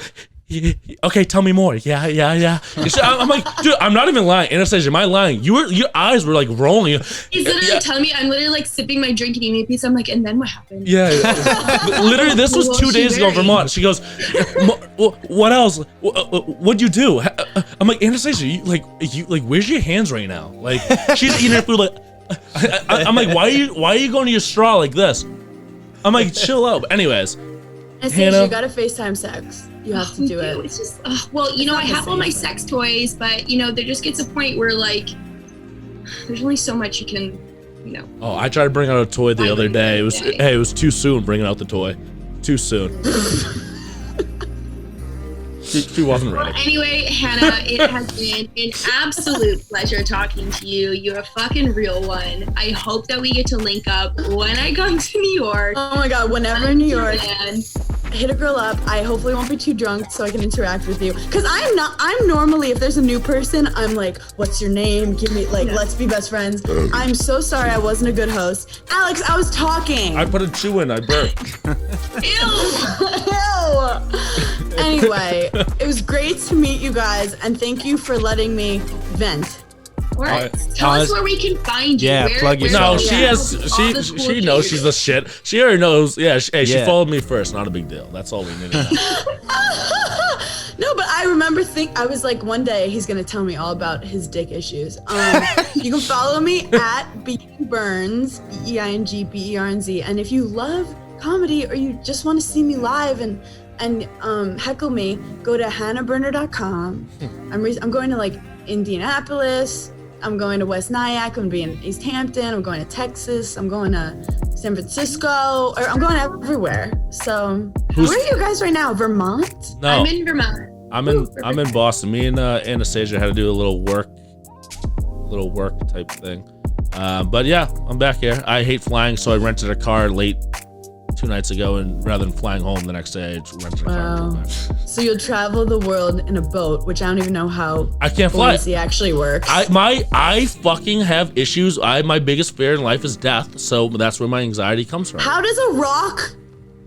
Speaker 2: okay, tell me more. Yeah. I'm like, dude, I'm not even lying. Anastasia, am I lying? Your eyes were like rolling.
Speaker 3: He's literally telling me, I'm literally like sipping my drink and eating a piece. I'm like, and then what happened?
Speaker 2: Yeah. Literally, this was 2 days ago in Vermont. She goes, what else? What'd you do? I'm like, Anastasia, where's your hands right now? Like, she's eating her food like, I'm like, why are you going to your straw like this? I'm like, chill out. But anyways,
Speaker 4: Anastasia, you gotta FaceTime sex. You have to do it.
Speaker 3: It's just, well, you know, I have all my sex toys, but you know, there just gets a point where like, there's only so much you can, you know.
Speaker 2: Oh, I tried to bring out a toy the other day. It was too soon bringing out the toy. Too soon. She wasn't ready.
Speaker 3: Well, anyway, Hannah, it has been an absolute pleasure talking to you. You're a fucking real one. I hope that we get to link up when I come to New York.
Speaker 4: Oh my God, whenever in New York, hit a girl up. I hopefully won't be too drunk so I can interact with you. Cause I'm normally, if there's a new person, I'm like, what's your name? Give me, like, let's be best friends. I'm so sorry I wasn't a good host. Alex, I was talking.
Speaker 2: I put a chew in, I burped.
Speaker 4: Ew. Anyway, it was great to meet you guys, and thank you for letting me vent.
Speaker 3: Tell us where we can find you.
Speaker 1: Yeah, plug yourself.
Speaker 2: No, she knows she's the shit. She already knows. Yeah, she followed me first. Not a big deal. That's all we need to know.
Speaker 4: No, but I remember I was like, one day he's gonna tell me all about his dick issues. You can follow me at Burns, BEINGBERNZ, and if you love comedy or you just want to see me live and heckle me, go to hannahberner.com. I'm going to like Indianapolis. I'm going to West Nyack. I'm going to be in East Hampton. I'm going to Texas. I'm going to San Francisco. Or I'm going everywhere. So where are you guys right now? Vermont?
Speaker 2: No,
Speaker 3: I'm in Vermont.
Speaker 2: I'm in Boston. Me and Anastasia had to do a little work type thing. But yeah, I'm back here. I hate flying, so I rented a car late 2 nights ago, and rather than flying home the next day, I just rented a car.
Speaker 4: Wow. So you'll travel the world in a boat, which I don't even know how
Speaker 2: I can't fly.
Speaker 4: buoyancy actually works.
Speaker 2: I fucking have issues. My biggest fear in life is death, so that's where my anxiety comes from.
Speaker 4: How does a rock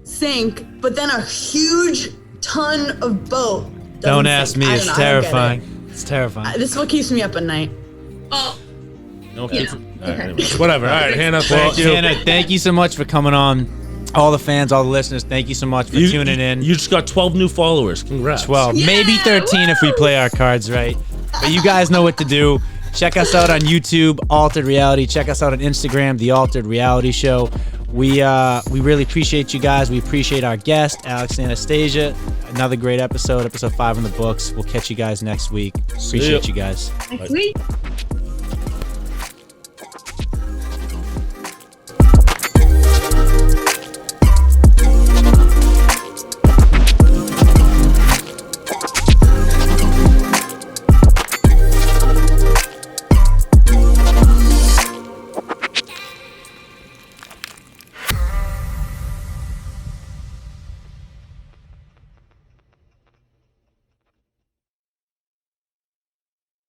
Speaker 4: sink, but then a huge ton of boat doesn't
Speaker 1: Don't ask
Speaker 4: sink?
Speaker 1: me.
Speaker 4: I
Speaker 1: It's
Speaker 4: don't know, I don't get
Speaker 1: terrifying. It's terrifying.
Speaker 4: This is what keeps me up at night.
Speaker 3: Oh,
Speaker 2: No,
Speaker 3: yeah.
Speaker 2: all right, anyways, whatever. All right, Hannah,
Speaker 1: Well,
Speaker 2: thank you.
Speaker 1: Hannah, thank you so much for coming on. All the fans, all the listeners, thank you so much for tuning in.
Speaker 2: You just got 12 new followers. Congrats.
Speaker 1: 12, maybe 13 if we play our cards right. But you guys know what to do. Check us out on YouTube, Altered Reality. Check us out on Instagram, The Altered Reality Show. We really appreciate you guys. We appreciate our guest, Alex and Anastasia. Another great episode 5 in the books. We'll catch you guys next week. Appreciate you guys.
Speaker 3: next week.